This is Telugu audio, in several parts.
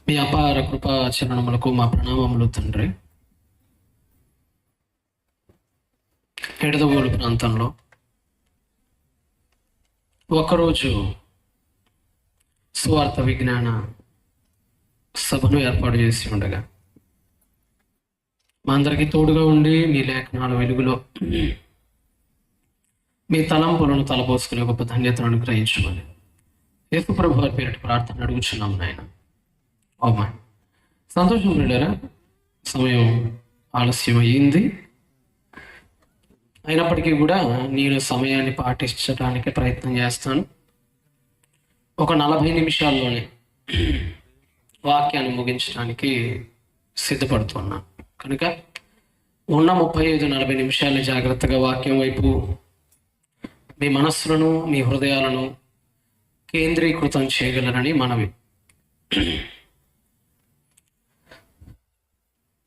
మీ అపార కృపా చరణములకు మా ప్రణామములు తండ్రి. ఎడదవోలు ప్రాంతంలో ఒకరోజు సువార్త విజ్ఞాన సభను ఏర్పాటు చేసి ఉండగా మా అందరికీ తోడుగా ఉండి మీ లేఖనాల వెలుగులో మీ తలంపులను తలపోసుకునే గొప్ప ధన్యతను అనుగ్రహించమని యేసు ప్రభు వారి పేరిట ప్రార్థన అడుగుచున్నాం నాయన. అవుమా సంతోషం వెళ్ళారా? సమయం ఆలస్యం అయ్యింది. అయినప్పటికీ కూడా నేను సమయాన్ని పాటించడానికి ప్రయత్నం చేస్తాను. ఒక 40 నిమిషాల్లోనే వాక్యాన్ని ముగించడానికి సిద్ధపడుతున్నాను. కనుక ఉన్న 35-40 నిమిషాలు జాగ్రత్తగా వాక్యం వైపు మీ మనస్సులను మీ హృదయాలను కేంద్రీకృతం చేయగలరని మనవి.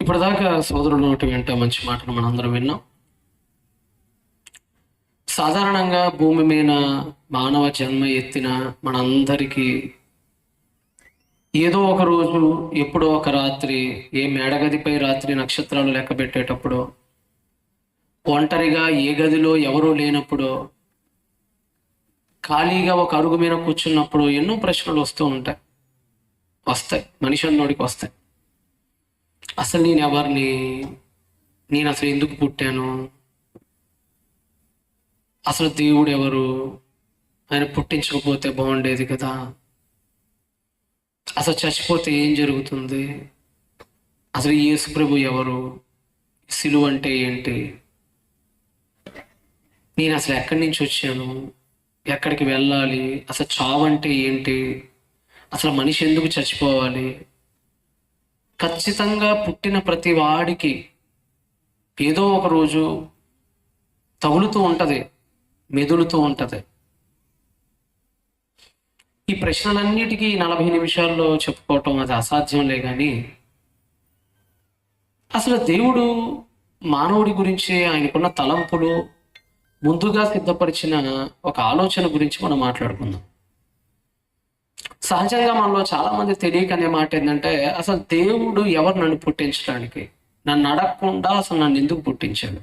ఇప్పటిదాకా సోదరుల నోటి వెంట మంచి మాటలు మనందరం విన్నాం. సాధారణంగా భూమి మీద మానవ జన్మ ఎత్తిన మనందరికీ ఏదో ఒక రోజు, ఎప్పుడో ఒక రాత్రి, ఏ మేడగదిపై రాత్రి నక్షత్రాలు లెక్క పెట్టేటప్పుడు, ఒంటరిగా ఏ గదిలో ఎవరూ లేనప్పుడు, ఖాళీగా ఒక అరుగు మీద కూర్చున్నప్పుడు ఎన్నో ప్రశ్నలు వస్తాయి. మనిషి అన్నోడికి వస్తాయి. అసలు నేను ఎవరిని? నేను అసలు ఎందుకు పుట్టాను? అసలు దేవుడు ఎవరు? ఆయన పుట్టించకపోతే బాగుండేది కదా. అసలు చచ్చిపోతే ఏం జరుగుతుంది? అసలు యేసు ప్రభు ఎవరు? సిలువ అంటే ఏంటి? నేను అసలు ఎక్కడి నుంచి వచ్చాను? ఎక్కడికి వెళ్ళాలి? అసలు చావు అంటే ఏంటి? అసలు మనిషి ఎందుకు చచ్చిపోవాలి? ఖచ్చితంగా పుట్టిన ప్రతి వాడికి ఏదో ఒక రోజు తగులుతూ ఉంటుంది, మెదులుతూ ఉంటుంది. ఈ ప్రశ్నలన్నిటికీ 40 నిమిషాల్లో చెప్పుకోవటం అది అసాధ్యంలే. కానీ అసలు దేవుడు మానవుడి గురించి ఆయనకున్న తలంపులు ముందుగా సిద్ధపరిచిన ఒక ఆలోచన గురించి మనం మాట్లాడుకుందాం. సహజంగా మనలో చాలా మంది తెలియక అనే మాట ఏంటంటే, అసలు దేవుడు ఎవరు నన్ను పుట్టించడానికి? నన్ను అడగకుండా అసలు నన్ను ఎందుకు పుట్టించాడు?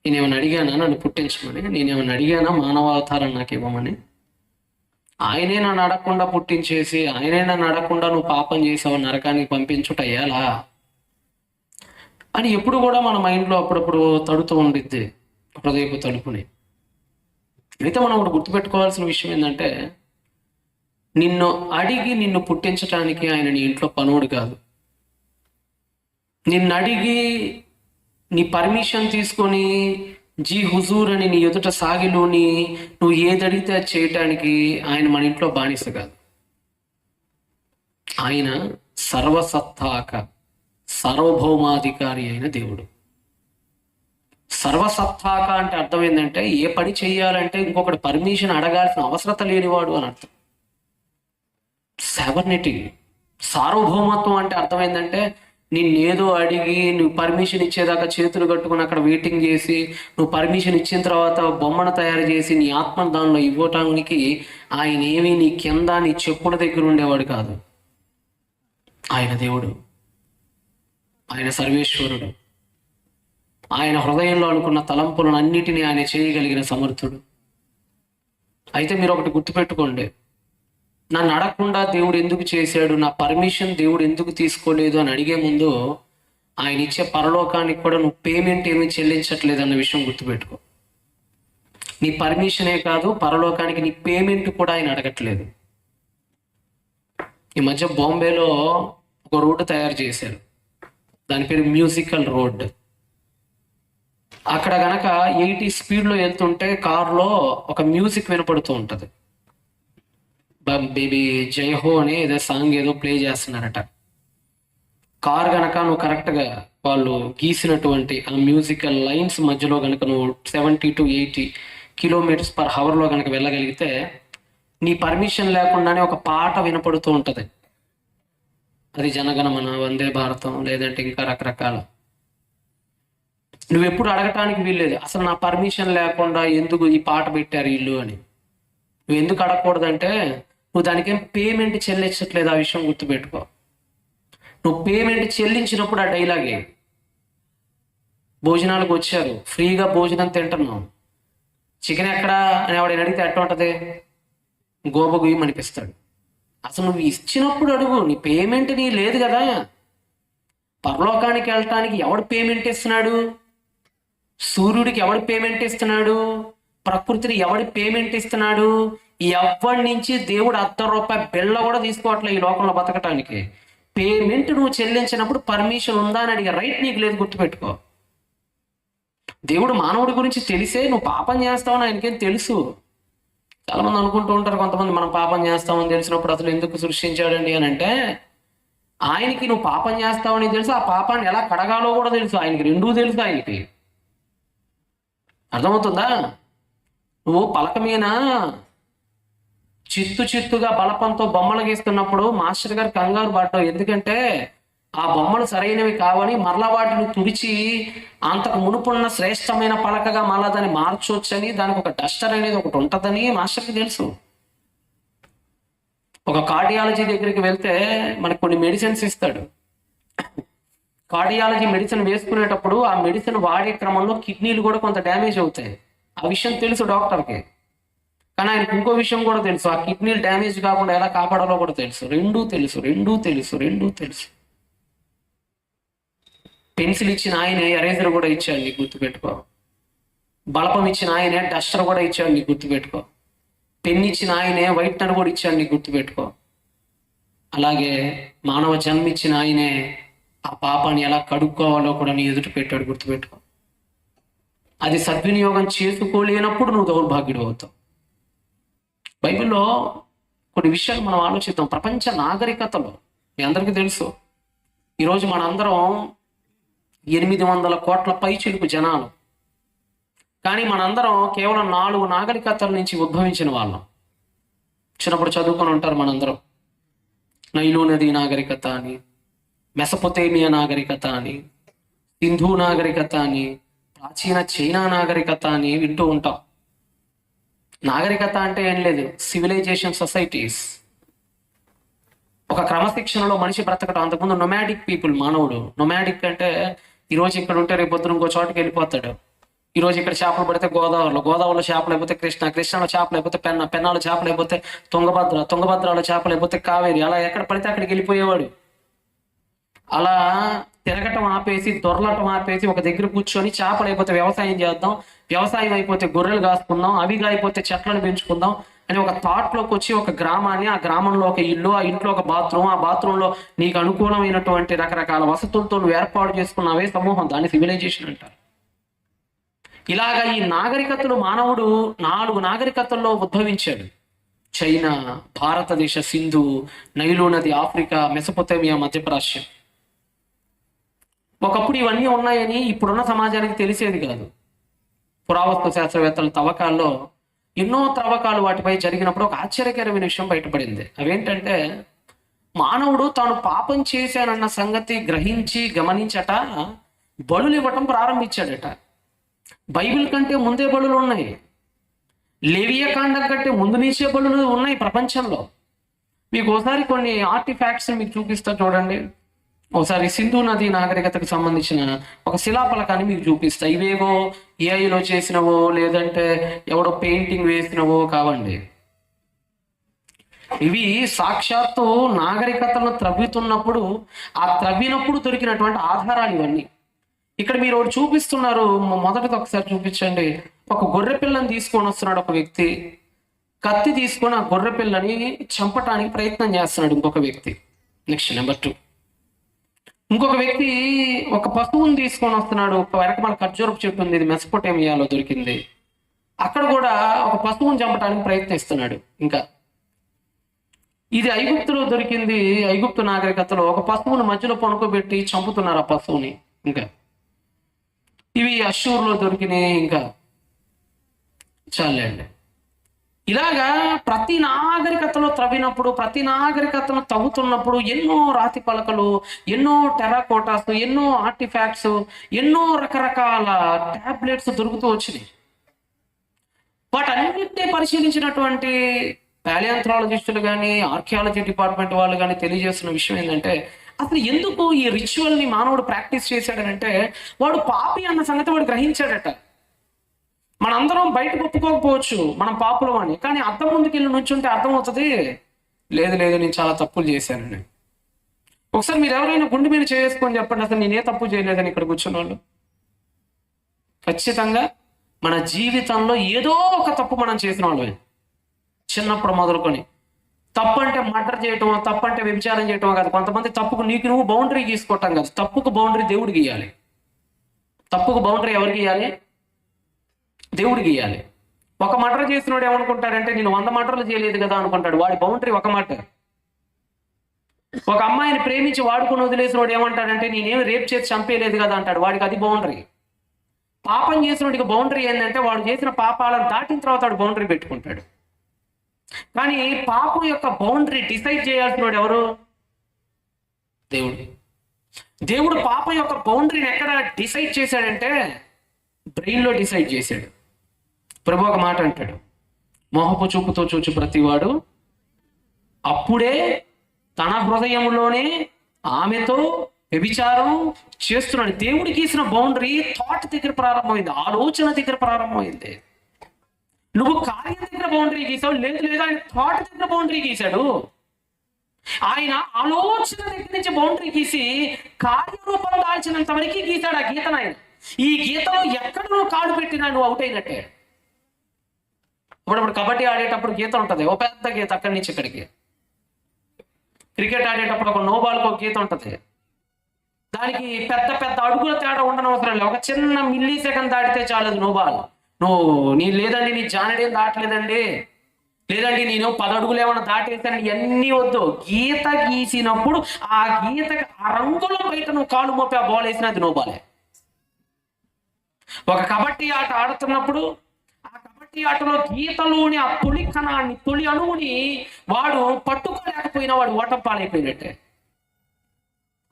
నేనేమైనా అడిగానా నన్ను పుట్టించమని? నేనేమైనా అడిగానా మానవావతారం నాకు ఇవ్వమని? ఆయనే నన్ను అడగకుండా పుట్టించేసి, ఆయనే నన్ను అడగకుండా నువ్వు పాపం చేసావు నరకానికి పంపించుట అయ్యాలా అని ఎప్పుడు కూడా మన మైండ్లో అప్పుడప్పుడు తడుతూ ఉండిద్ది, హృదయపు తలుపుని. అయితే మనం ఒకటి గుర్తుపెట్టుకోవాల్సిన విషయం ఏంటంటే, నిన్ను అడిగి నిన్ను పుట్టించడానికి ఆయన నీ ఇంట్లో పనోడు కాదు. నిన్ను అడిగి నీ పర్మిషన్ తీసుకొని హుజూర్ అని నీ ఎదుట సాగిలోని నువ్వు ఏది అడిగితే అది చేయటానికి ఆయన మన ఇంట్లో బానిస కాదు. ఆయన సర్వసత్తాక సార్వభౌమాధికారి అయిన దేవుడు. సర్వసత్తాక అంటే అర్థం ఏంటంటే, ఏ పని చెయ్యాలంటే ఇంకొకటి పర్మిషన్ అడగాల్సిన అవసరత లేనివాడు అని అర్థం. సావర్నిటీ, సార్వభౌమత్వం అంటే అర్థం ఏంటంటే, నిన్నేదో అడిగి నువ్వు పర్మిషన్ ఇచ్చేదాకా చేతులు కట్టుకుని అక్కడ వెయిటింగ్ చేసి, నువ్వు పర్మిషన్ ఇచ్చిన తర్వాత బొమ్మను తయారు చేసి నీ ఆత్మను దానిలో ఇవ్వటానికి ఆయన ఏమీ నీ కింద నీ చెప్పుల దగ్గర ఉండేవాడు కాదు. ఆయన దేవుడు, ఆయన సర్వేశ్వరుడు. ఆయన హృదయంలో అనుకున్న తలంపులను అన్నిటినీ ఆయన చేయగలిగిన సమర్థుడు. అయితే మీరు ఒకటి గుర్తుపెట్టుకోండి, నన్ను అడగకుండా దేవుడు ఎందుకు చేశాడు, నా పర్మిషన్ దేవుడు ఎందుకు తీసుకోలేదు అని అడిగే ముందు ఆయన ఇచ్చే పరలోకానికి కూడా నువ్వు పేమెంట్ ఏమీ చెల్లించట్లేదు అన్న విషయం గుర్తుపెట్టుకో. నీ పర్మిషనే కాదు, పరలోకానికి నీ పేమెంట్ కూడా ఆయన అడగట్లేదు. ఈ మధ్య బాంబేలో ఒక రోడ్డు తయారు చేశారు, దాని పేరు మ్యూజికల్ రోడ్. అక్కడ గనక 80 స్పీడ్లో వెళ్తుంటే కారులో ఒక మ్యూజిక్ వినపడుతూ ఉంటుంది. బేబీ జయహో అని ఏదో సాంగ్ ఏదో ప్లే చేస్తున్నారట. కార్ గనక నువ్వు కరెక్ట్గా వాళ్ళు గీసినటువంటి ఆ మ్యూజికల్ లైన్స్ మధ్యలో గనక నువ్వు 70 to 80 km/h గనక వెళ్ళగలిగితే నీ పర్మిషన్ లేకుండానే ఒక పాట వినపడుతూ ఉంటుంది. అది జనగణమన, వందే భారతం, లేదంటే ఇంకా రకరకాల. నువ్వెప్పుడు అడగటానికి వీల్లేదు, అసలు నా పర్మిషన్ లేకుండా ఎందుకు ఈ పాట పెట్టారు ఇల్లు అని. నువ్వు ఎందుకు అడగకూడదంటే, నువ్వు దానికేం పేమెంట్ చెల్లించట్లేదు, ఆ విషయం గుర్తుపెట్టుకో. నువ్వు పేమెంట్ చెల్లించినప్పుడు ఆ డైలాగే, భోజనాలకు వచ్చారు, ఫ్రీగా భోజనం తింటున్నాం, చికెన్ ఎక్కడా అని ఎవడైనా అడిగితే ఎట్లా ఉంటుంది? గోబ గుయ్యం అనిపిస్తాడు. అసలు నువ్వు ఇచ్చినప్పుడు అడుగు, నీ పేమెంట్ నీ లేదు కదా. పరలోకానికి వెళ్ళటానికి ఎవడు పేమెంట్ ఇస్తున్నాడు? సూర్యుడికి ఎవడు పేమెంట్ ఇస్తున్నాడు? ప్రకృతిని ఎవడు పేమెంట్ ఇస్తున్నాడు? ఎవరి నుంచి దేవుడు ₹1 బిళ్ళ కూడా తీసుకోవట్లే ఈ లోకంలో బతకటానికి. పేమెంట్ నువ్వు చెల్లించినప్పుడు పర్మిషన్ ఉందా అని అడిగా, రైట్ నీకు లేదు, గుర్తుపెట్టుకో. దేవుడు మానవుడి గురించి తెలిసే నువ్వు పాపం చేస్తావని ఆయనకేం తెలుసు. చాలా మంది అనుకుంటూ ఉంటారు, కొంతమంది మనం పాపం చేస్తామని తెలిసినప్పుడు అసలు ఎందుకు సృష్టించాడండి అని అంటే, ఆయనకి నువ్వు పాపం చేస్తావని తెలుసు, ఆ పాపాన్ని ఎలా కడగాలో కూడా తెలుసు ఆయనకి, రెండూ తెలుసు ఆయనకి. అర్థమవుతుందా? నువ్వు పలక మీద చిత్తుగా బలపంతో బొమ్మలు గీస్తున్నప్పుడు మాస్టర్ గారు కంగారు పడ్డావు. ఎందుకంటే ఆ బొమ్మలు సరైనవి కావని మరలా వాటిని తుడిచి అంతకు మునుపున్న శ్రేష్టమైన పలకగా మళ్ళా దాన్ని మార్చొచ్చని, దానికి ఒక డస్టర్ అనేది ఒకటి ఉంటుందని మాస్టర్కి తెలుసు. ఒక కార్డియాలజీ దగ్గరికి వెళ్తే మనకు కొన్ని మెడిసిన్స్ ఇస్తాడు. కార్డియాలజీ మెడిసిన్ వేసుకునేటప్పుడు ఆ మెడిసిన్ వాడే క్రమంలో కిడ్నీలు కూడా కొంత డ్యామేజ్ అవుతాయి. ఆ విషయం తెలుసు డాక్టర్కి. కానీ ఆయనకు ఇంకో విషయం కూడా తెలుసు, ఆ కిడ్నీలు డ్యామేజ్ కాకుండా ఎలా కాపాడాలో కూడా తెలుసు. రెండూ తెలుసు. పెన్సిల్ ఇచ్చిన ఆయనే ఎరేజర్ కూడా ఇచ్చాడు, నీకు గుర్తుపెట్టుకో. బలపం ఇచ్చిన ఆయనే డస్టర్ కూడా ఇచ్చాడు, నీకు గుర్తుపెట్టుకో. పెన్ ఇచ్చిన ఆయనే వైట్నర్ కూడా ఇచ్చాడు, నీకు గుర్తుపెట్టుకో. అలాగే మానవ జన్మ ఇచ్చిన ఆయనే ఆ పాపాన్ని ఎలా కడుక్కోవాలో కూడా నీ ఎదుట పెట్టాడు, గుర్తుపెట్టుకో. అది సద్వినియోగం చేసుకోలేనప్పుడు నువ్వు దౌర్భాగ్యుడు అవుతావు. బైబిల్లో కొన్ని విషయాలు మనం ఆలోచిద్దాం. ప్రపంచ నాగరికతలో మీ అందరికీ తెలుసు, ఈరోజు మనందరం 800 కోట్ల పైచిలుకు జనాలు. కానీ మనందరం కేవలం 4 నాగరికతల నుంచి ఉద్భవించిన వాళ్ళం. చిన్నప్పుడు చదువుకొని ఉంటారు మనందరం. నైలు నది నాగరికత అని, మెసొపొతేమియా నాగరికత అని, సింధు నాగరికత అని, ప్రాచీన చైనా నాగరికత అని వింటూ ఉంటాం. నాగరికత అంటే ఏం లేదు, సివిలైజేషన్ సొసైటీస్. ఒక క్రమశిక్షణలో మనిషి బ్రతకటం. అంతకుముందు నొమాడిక్ పీపుల్, మానవుడు నొమాడిక్ అంటే ఈరోజు ఇక్కడ ఉంటే రేపు పొద్దున ఇంకో చోటుకి వెళ్ళిపోతాడు. ఈరోజు ఇక్కడ చేపలు పడితే గోదావరిలో చేపలు అయిపోతే కృష్ణలో చేపలు అయిపోతే పెన్నాలో చేపలు అయిపోతే తుంగభద్రలో చేపలు అయిపోతే కావేరి, అలా ఎక్కడ పడితే అక్కడికి వెళ్ళిపోయేవాడు. అలా తిరగటం ఆపేసి, దొరలటం ఆపేసి ఒక దగ్గర కూర్చొని చేపలు అయిపోతే వ్యవసాయం చేద్దాం, వ్యవసాయం అయిపోతే గొర్రెలు కాసుకుందాం, అవిగా అయిపోతే చెట్లను పెంచుకుందాం అని ఒక థాట్లోకి వచ్చి ఒక గ్రామాన్ని, ఆ గ్రామంలో ఒక ఇల్లు, ఆ ఇంట్లో ఒక బాత్రూమ్, ఆ బాత్రూంలో నీకు అనుకూలమైనటువంటి రకరకాల వసతులతో నువ్వు ఏర్పాటు చేసుకున్నావే సమూహం, దాన్ని సివిలైజేషన్ అంటారు. ఇలాగా ఈ నాగరికతలు, మానవుడు 4 నాగరికతల్లో ఉద్భవించాడు. చైనా, భారతదేశ, సింధు, నైలు నది, ఆఫ్రికా, మెసొపొతేమియా, మధ్యప్రాచ్యం. ఒకప్పుడు ఇవన్నీ ఉన్నాయని ఇప్పుడున్న సమాజానికి తెలిసేది కాదు. పురావస్తు శాస్త్రవేత్తల తవ్వకాల్లో ఎన్నో త్రవ్వకాలు వాటిపై జరిగినప్పుడు ఒక ఆశ్చర్యకరమైన విషయం బయటపడింది. అవేంటంటే, మానవుడు తాను పాపం చేశానన్న సంగతి గ్రహించి గమనించట బలులు ఇవ్వటం ప్రారంభించాడట. బైబిల్ కంటే ముందే బలులు ఉన్నాయి, లేవియకాండం కంటే ముందు నుంచే బలులు ఉన్నాయి ప్రపంచంలో. మీకు ఒకసారి కొన్ని ఆర్టిఫాక్ట్స్ మీకు చూపిస్తా చూడండి. ఒకసారి సింధు నది నాగరికతకు సంబంధించిన ఒక శిలాఫలకాన్ని మీకు చూపిస్తా. ఇవేవో ఏఐలో చేసినవో లేదంటే ఎవడో పెయింటింగ్ వేసినవో కావండి. ఇవి సాక్షాత్తు నాగరికతలను త్రవ్వుతున్నప్పుడు, ఆ త్రవ్వినప్పుడు దొరికినటువంటి ఆధారాలు ఇవన్నీ. ఇక్కడ మీరు ఒకటి చూపిస్తున్నారు, మొదటిది ఒకసారి చూపించండి. ఒక గొర్రె పిల్లని తీసుకొని వస్తున్నాడు ఒక వ్యక్తి. కత్తి తీసుకొని ఆ గొర్రె పిల్లని చంపటానికి ప్రయత్నం చేస్తున్నాడు ఇంకొక వ్యక్తి. Next number 2. ఇంకొక వ్యక్తి ఒక పశువుని తీసుకొని వస్తున్నాడు. వెనకమాల ఖర్జూరపు చెట్టు ఉంది, ఇది మెసొపొటేమియాలో దొరికింది. అక్కడ కూడా ఒక పశువుని చంపడానికి ప్రయత్నిస్తున్నాడు. ఇంకా ఇది ఐగుప్తులో దొరికింది. ఐగుప్తు నాగరికతలో ఒక పశువుని మధ్యలో పనుకోబెట్టి చంపుతున్నారు ఆ పశువుని. ఇంకా ఇవి అషూర్లో దొరికినాయి. ఇంకా చాలండి. ఇలాగా ప్రతి నాగరికతలో త్రవ్వినప్పుడు, ప్రతి నాగరికతను తవ్వుతున్నప్పుడు ఎన్నో రాతి పలకలు, ఎన్నో టెరాకోటాస్, ఎన్నో ఆర్టిఫాక్ట్స్, ఎన్నో రకరకాల టాబ్లెట్స్ దొరుకుతూ వచ్చినాయి. వాటన్నిటినీ పరిశీలించినటువంటి పాలియాంథ్రాలజిస్టులు కానీ ఆర్కియాలజీ డిపార్ట్మెంట్ వాళ్ళు కానీ తెలియజేస్తున్న విషయం ఏంటంటే, అసలు ఎందుకు ఈ రిచువల్ని మానవుడు ప్రాక్టీస్ చేశాడనంటే, వాడు పాపి అన్న సంగతి వాడు గ్రహించాడట. మనందరం బయటకు ఒప్పుకోకపోవచ్చు మనం పాపులం అని, కానీ అర్థం ముందుకు వెళ్ళి నుంచుంటే అర్థమవుతుంది, లేదు లేదు నేను చాలా తప్పులు చేశానని. ఒకసారి మీరు ఎవరైనా గుండె మీద చేసుకొని చెప్పండి, అసలు నేనే తప్పు చేయలేదని ఇక్కడ కూర్చున్న వాళ్ళు. ఖచ్చితంగా మన జీవితంలో ఏదో ఒక తప్పు మనం చేసిన వాళ్ళమే, చిన్నప్పుడు మొదలుకొని. తప్పు అంటే మర్డర్ చేయటం, తప్పు అంటే వ్యభిచారం చేయటం కాదు. కొంతమంది తప్పుకు నీకు నువ్వు బౌండరీ గీసుకోవటం కాదు, తప్పుకు బౌండరీ దేవుడు గీయాలి. తప్పుకు బౌండరీ ఎవరు గీయాలి? దేవుడు గీయాలి. ఒక మర్డర్ చేసినోడు ఏమనుకుంటాడంటే, నేను 100 మర్డర్లు చేయలేదు కదా అనుకుంటాడు. వాడి బౌండరీ ఒక మర్డర్. ఒక అమ్మాయిని ప్రేమించి వాడుకుని వదిలేసినోడు ఏమంటాడంటే, నేనేమి రేప్ చేసి చంపేయలేదు కదా అంటాడు. వాడికి అది బౌండరీ. పాపం చేసినోడికి బౌండరీ ఏంటంటే, వాడు చేసిన పాపాలను దాటిన తర్వాత వాడు బౌండరీ పెట్టుకుంటాడు. కానీ పాపం యొక్క బౌండరీ డిసైడ్ చేయాల్సిన వాడు ఎవరు? దేవుడు. దేవుడు పాపం యొక్క బౌండరీని ఎక్కడ డిసైడ్ చేశాడంటే, బ్రెయిన్లో డిసైడ్ చేశాడు. ప్రభు ఒక మాట అంటాడు, మోహపు చూపుతో చూచు ప్రతివాడు అప్పుడే తన హృదయంలోనే ఆమెతో వ్యభిచారం చేస్తున్నాడు. దేవుడికి గీసిన బౌండరీ థాట్ దగ్గర ప్రారంభమైంది, ఆలోచన దగ్గర ప్రారంభమైంది. నువ్వు కార్యం దగ్గర బౌండరీ గీసావు, లేదు లేదు ఆయన థాట్ దగ్గర బౌండరీ గీశాడు. ఆయన ఆలోచన దగ్గర నుంచి బౌండరీ గీసి కార్యరూపం దాల్చినంత వరకు గీశాడు ఆ గీతను. ఆయన ఈ గీతలో ఎక్కడ నువ్వు కాడు పెట్టినా నువ్వు అవుట్ అయినట్టే. ఇప్పుడు కబడ్డీ ఆడేటప్పుడు గీత ఉంటుంది, ఓ పెద్ద గీత అక్కడి నుంచి ఇక్కడికి. క్రికెట్ ఆడేటప్పుడు ఒక నోబాల్కి ఒక గీత ఉంటుంది, దానికి పెద్ద పెద్ద అడుగుల తేడా ఉండనవసరం లేదు. ఒక చిన్న మిల్లీ సెకండ్ దాటితే చాలదు నోబాల్. లేదండి నీ జానడేం దాటలేదండి, లేదండి నేను 10 అడుగులు ఏమన్నా దాటేసాను, ఇవన్నీ వద్దు. గీత గీసినప్పుడు ఆ గీత ఆ రంగులో బయట నువ్వు కాలు మోపి ఆ బాల్ వేసిన అది నోబాలే. ఒక కబడ్డీ ఆట ఆడుతున్నప్పుడు ఆ కబడ్డీ ఆటలో గీతలోని ఆ తొలి కణాన్ని, తొలి అణువుని వాడు పట్టుకోలేకపోయినా వాడు ఓటం పాలైపోయినట్టే.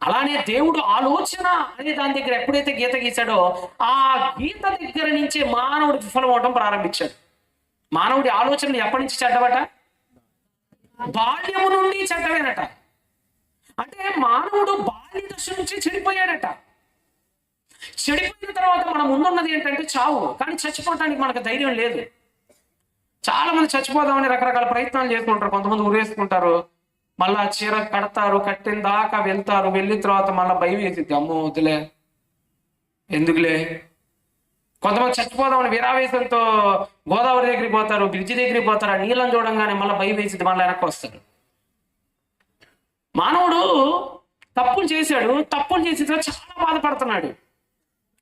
అలానే దేవుడు ఆలోచన అనే దాని దగ్గర ఎప్పుడైతే గీత గీశాడో ఆ గీత దగ్గర నుంచే మానవుడు విఫలం అవడం ప్రారంభించాడు. మానవుడి ఆలోచనలు ఎప్పటి నుంచి చెడ్డవట? బాల్యము నుండి చెడ్డవేనట. అంటే మానవుడు బాల్య దశ నుంచి చెడిపోయాడట. చెడిపోయిన తర్వాత మన ముందున్నది ఏంటంటే చావు. కానీ చచ్చిపోవటానికి మనకు ధైర్యం లేదు. చాలా మంది చచ్చిపోదామని రకరకాల ప్రయత్నాలు చేసుకుంటారు. కొంతమంది ఉరేసుకుంటారు, మళ్ళా చీర కడతారు, కట్టిన దాకా వెళ్తారు, వెళ్ళిన తర్వాత మళ్ళీ భయం వేసిద్ది, అమ్మో వద్దులే ఎందుకులే. కొంతమంది చచ్చిపోదామని వీరావేశంతో గోదావరి దగ్గరికి పోతారు, బ్రిడ్జి దగ్గరికి పోతారు, ఆ నీళ్ళని చూడంగానే మళ్ళీ భయం వేసిద్ది, మళ్ళీ వెనక్కి వస్తారు. మానవుడు తప్పులు చేశాడు, తప్పులు చేసిన చాలా బాధపడుతున్నాడు.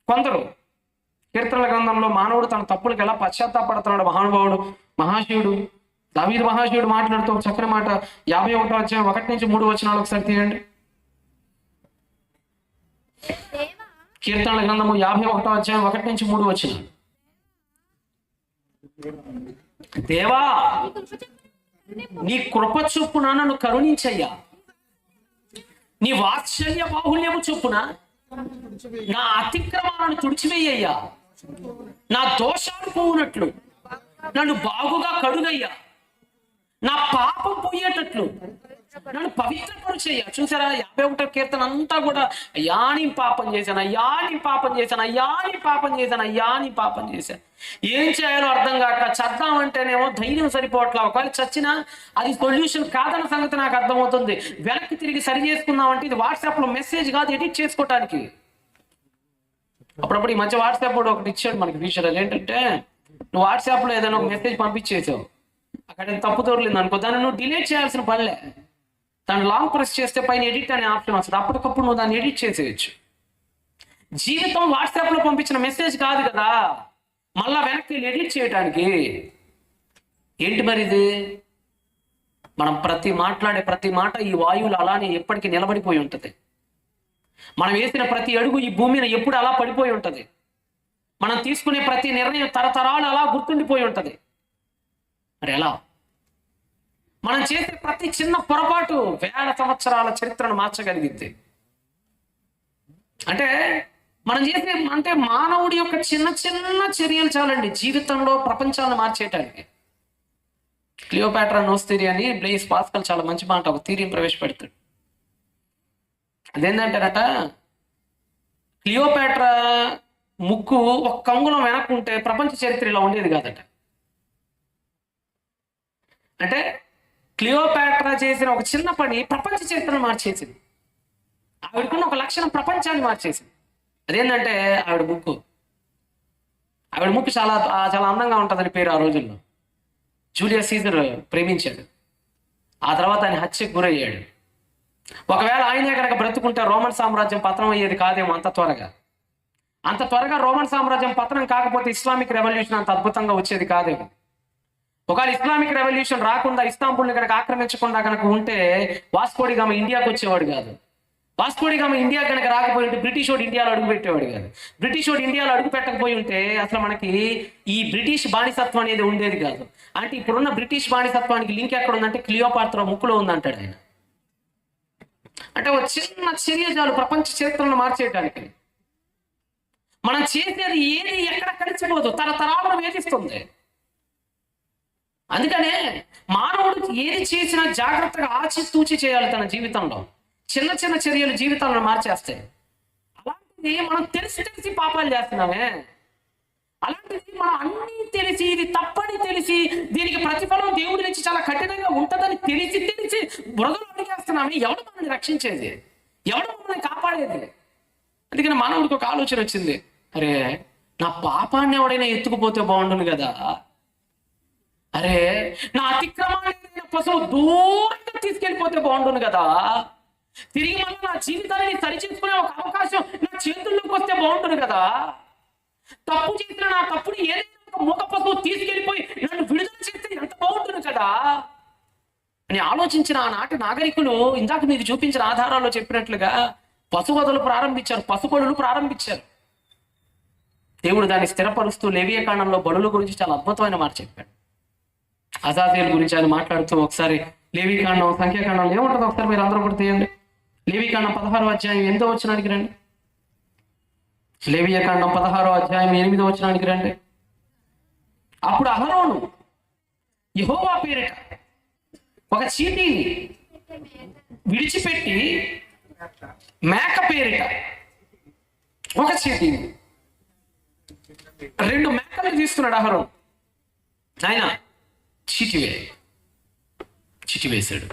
కొందరు కీర్తనల గ్రంథంలో మానవుడు తన తప్పులకు ఎలా పశ్చాత్తాపడుతున్నాడు మహానుభావుడు మహాశివుడు దావీదు మహాశివుడు మాట్లాడుతూ ఒక చక్కని మాట 51వ అధ్యాయం 1 నుంచి 3 వచనాలు ఒకసారి తీయండి. కీర్తనల గ్రంథము 51వ అధ్యాయం 1 నుంచి 3 వచనాలు. దేవా నీ కృప చొప్పున నన్ను కరుణించయ్యా, నీ వాత్సల్య బాహుల్యము చొప్పున నా అతిక్రమాలను తుడిచివేయ్యా, నా దోషాలు పోవునట్లు నన్ను బాగుగా కడుగయ్యా, నా పాపం పోయేటట్లు నన్ను పవిత్రపరుచయ్యా. చూసారా 51వ కీర్తన అంతా కూడా అయ్యా నీ పాపం చేశాను, అయ్యా నీ పాపం చేశాను, అయ్యా నీ పాపం చేశాను, అయ్యా నీ పాపం చేశాను. ఏం చేయాలో అర్థం కాక చద్దామంటేనేమో ధైర్యం సరిపోవట్లా. ఒకవేళ చచ్చినా అది సొల్యూషన్ కాదన్న సంగతి నాకు అర్థమవుతుంది. వెనక్కి తిరిగి సరి చేసుకుందామంటే ఇది వాట్సాప్లో మెసేజ్ కాదు, ఎడిట్ చేసుకోవటానికి. అప్పుడప్పుడు ఈ మధ్య వాట్సాప్ కూడా ఒకటి ఇచ్చాడు మనకి ఫీచర్. ఏంటంటే నువ్వు వాట్సాప్లో ఏదైనా ఒక మెసేజ్ పంపించేసావు, అక్కడ తప్పు తోరలేదు అనుకో, దాన్ని నువ్వు డిలీట్ చేయాల్సిన పనిలే. దాన్ని లాంగ్ ప్రెస్ చేస్తే పైన ఎడిట్ అనే ఆప్షన్ వస్తుంది, అప్పటికప్పుడు నువ్వు దాన్ని ఎడిట్ చేసేయచ్చు. జీవితం వాట్సాప్లో పంపించిన మెసేజ్ కాదు కదా, మళ్ళా వెనక్కి ఎడిట్ చేయడానికి. ఏంటి మరి ఇది? మనం మాట్లాడే ప్రతి మాట ఈ వాయువులు అలానే ఎప్పటికీ నిలబడిపోయి ఉంటుంది. మనం వేసిన ప్రతి అడుగు ఈ భూమి మీద ఎప్పుడు అలా పడిపోయి ఉంటుంది. మనం తీసుకునే ప్రతి నిర్ణయం తరతరాలు అలా గుర్తుండిపోయి ఉంటుంది. మరి ఎలా? మనం చేసే ప్రతి చిన్న పొరపాటు 1000 సంవత్సరాల చరిత్రను మార్చగలిగింది. అంటే మనం చేసే మానవుడి యొక్క చిన్న చిన్న చర్యలు చాలండి జీవితంలో ప్రపంచాన్ని మార్చేయటానికి. క్లియోపాట్రా నోస్ థియరీ అని బ్లేస్ పాస్కల్ చాలా మంచి మాట, ఒక థియరీని ప్రవేశపెడతాడు. అదేంటంటారట, క్లియోపాట్రా ముక్కు ఒక కంగుళం వెనక్కుంటే ప్రపంచ చరిత్ర ఇలా ఉండేది కాదట. అంటే క్లియోపాట్రా చేసిన ఒక చిన్న పని ప్రపంచ చరిత్రను మార్చేసింది. ఆవిడకున్న ఒక లక్షణం ప్రపంచాన్ని మార్చేసింది. అదేంటంటే ఆవిడ ముక్కు చాలా చాలా అందంగా ఉంటుందని పేరు ఆ రోజుల్లో. జూలియస్ సీజర్ ప్రేమించాడు, ఆ తర్వాత ఆయన హత్యకు గురయ్యాడు. ఒకవేళ ఆయనే కనుక బ్రతుకుంటే రోమన్ సామ్రాజ్యం పతనం అయ్యేది కాదేమో అంత త్వరగా రోమన్ సామ్రాజ్యం పతనం కాకపోతే ఇస్లామిక్ రెవల్యూషన్ అంత అద్భుతంగా వచ్చేది కాదేమో. ఒకవేళ ఇస్లామిక్ రెవల్యూషన్ రాకుండా, ఇస్తాంబుల్ని కనుక ఆక్రమించకుండా కనుక ఉంటే వాస్కో డి గామా ఇండియాకి వచ్చేవాడు కాదు. వాస్కో డి గామా ఇండియా కనుక రాకపోయి ఉంటే బ్రిటిష్ వాడు ఇండియాలో అడుగు పెట్టేవాడు కాదు. బ్రిటిష్ వాడు ఇండియాలో అడుగు పెట్టకపోయి ఉంటే అసలు మనకి ఈ బ్రిటిష్ బానిసత్వం అనేది ఉండేది కాదు. అంటే ఇప్పుడున్న బ్రిటిష్ బానిసత్వానికి లింక్ ఎక్కడ ఉందంటే క్లియోపాట్రా ముక్కులో ఉందంటాడు ఆయన. అంటే ఒక చిన్న చర్య చాలు ప్రపంచ చరిత్రను మార్చేయడానికి. మనం చేసేది ఏది ఎక్కడ కలిసిపోదు, తరతరాలను వేధిస్తుంది. అందుకనే మానవుడు ఏది చేసినా జాగ్రత్తగా ఆచితూచి చేయాలి తన జీవితంలో. చిన్న చిన్న చర్యలు జీవితాలను మార్చేస్తాయి. అలాంటిది మనం తెలిసి పాపాలు చేస్తున్నామే. అలాంటిది మనం అన్నీ తెలిసి, ఇది తప్పని తెలిసి, దీనికి ప్రతిఫలం దేవుడి నుంచి చాలా కఠినంగా ఉంటుందని తెలిసి బురదలు అడిగేస్తున్నామే. ఎవడు మనల్ని రక్షించేది? ఎవడు మనల్ని కాపాడేది? అందుకని మానవుడికి ఒక ఆలోచన వచ్చింది, అరే నా పాపాన్ని ఎవడైనా ఎత్తుకుపోతే బాగుండును కదా, అరే నా అతిక్రమాన్ని పశువు దూరంగా తీసుకెళ్ళిపోతే బాగుండును కదా, తిరిగి మళ్ళీ నా జీవితాన్ని సరిచేసుకునే ఒక అవకాశం నా చేతుల్లోకి వస్తే బాగుంటుంది కదా, తప్పు చేసిన నా తప్పుని ఏదైనా ఒక మూగ పశువు తీసుకెళ్ళిపోయి నన్ను విడుదల చేస్తే ఎంత బాగుంటుంది కదా అని ఆలోచించిన ఆనాటి నాగరికులు ఇందాక మీకు చూపించిన ఆధారాల్లో చెప్పినట్లుగా పశువధలు ప్రారంభించారు, పశుబలులు ప్రారంభించారు. దేవుడు దాన్ని స్థిరపరుస్తూ లేవియకాండంలో బలుల గురించి చాలా అద్భుతమైన మాట చెప్పాడు. అజాజేల్ గురించి ఆయన మాట్లాడుతూ ఒకసారి లేవికాండం సంఖ్యాకాండంలో ఏముంటుందో ఒకసారి మీరు అందరూ కూడా తీయండి. లేవికాండం 16వ అధ్యాయం 8వ వచనానికి రండి. లేవియకాండం 16వ అధ్యాయం 8వ వచనానికి రండి. అప్పుడు అహరోను యెహోవా పేరిట ఒక చీటీని విడిచిపెట్టి మేక పేరిట ఒక చీటీని, 2 మేకలు తీసుకున్నాడు అహరోను. ఆయన చీటి వేశాడు.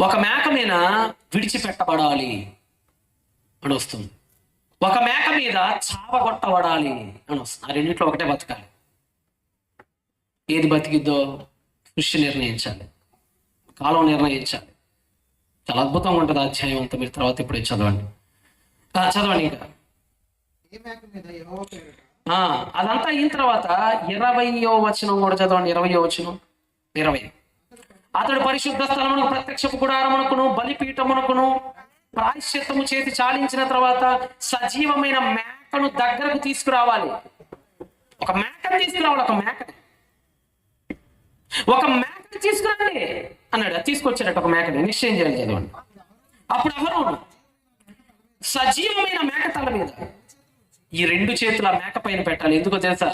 ఒక మేక మీద విడిచిపెట్టబడాలి అని వస్తుంది, ఒక మేక మీద చావగొట్టబడాలి అని వస్తుంది. ఆ రెండింటిలో ఒకటే బతకాలి. ఏది బతికిద్దో సృష్టి నిర్ణయించాలి, కాలం నిర్ణయించాలి. చాలా అద్భుతంగా ఉంటుంది అధ్యాయం అంతా. మీరు తర్వాత ఇప్పుడు చదవండి ఇంకా అదంతా అయిన తర్వాత 20వ వచనం కూడా చదవండి. 20వ వచనం 20. అతడు పరిశుద్ధ స్థలమునకు, ప్రత్యక్షపు గుడారమునకును, బలిపీఠమునకును ప్రాయశ్చిత్తము చేసి చాలించిన తర్వాత సజీవమైన మేకను దగ్గరకు తీసుకురావాలి. ఒక మేకను తీసుకురావాలి, ఒక మేకను తీసుకురండి అన్నాడు. తీసుకొచ్చాడట ఒక మేకని, నిశ్చయం చేయాలి. చదవండి. అప్పుడు అహరోను సజీవమైన మేక తల మీద ఈ 2 చేతుల మేక పైన పెట్టాలి. ఎందుకో తెలుసా?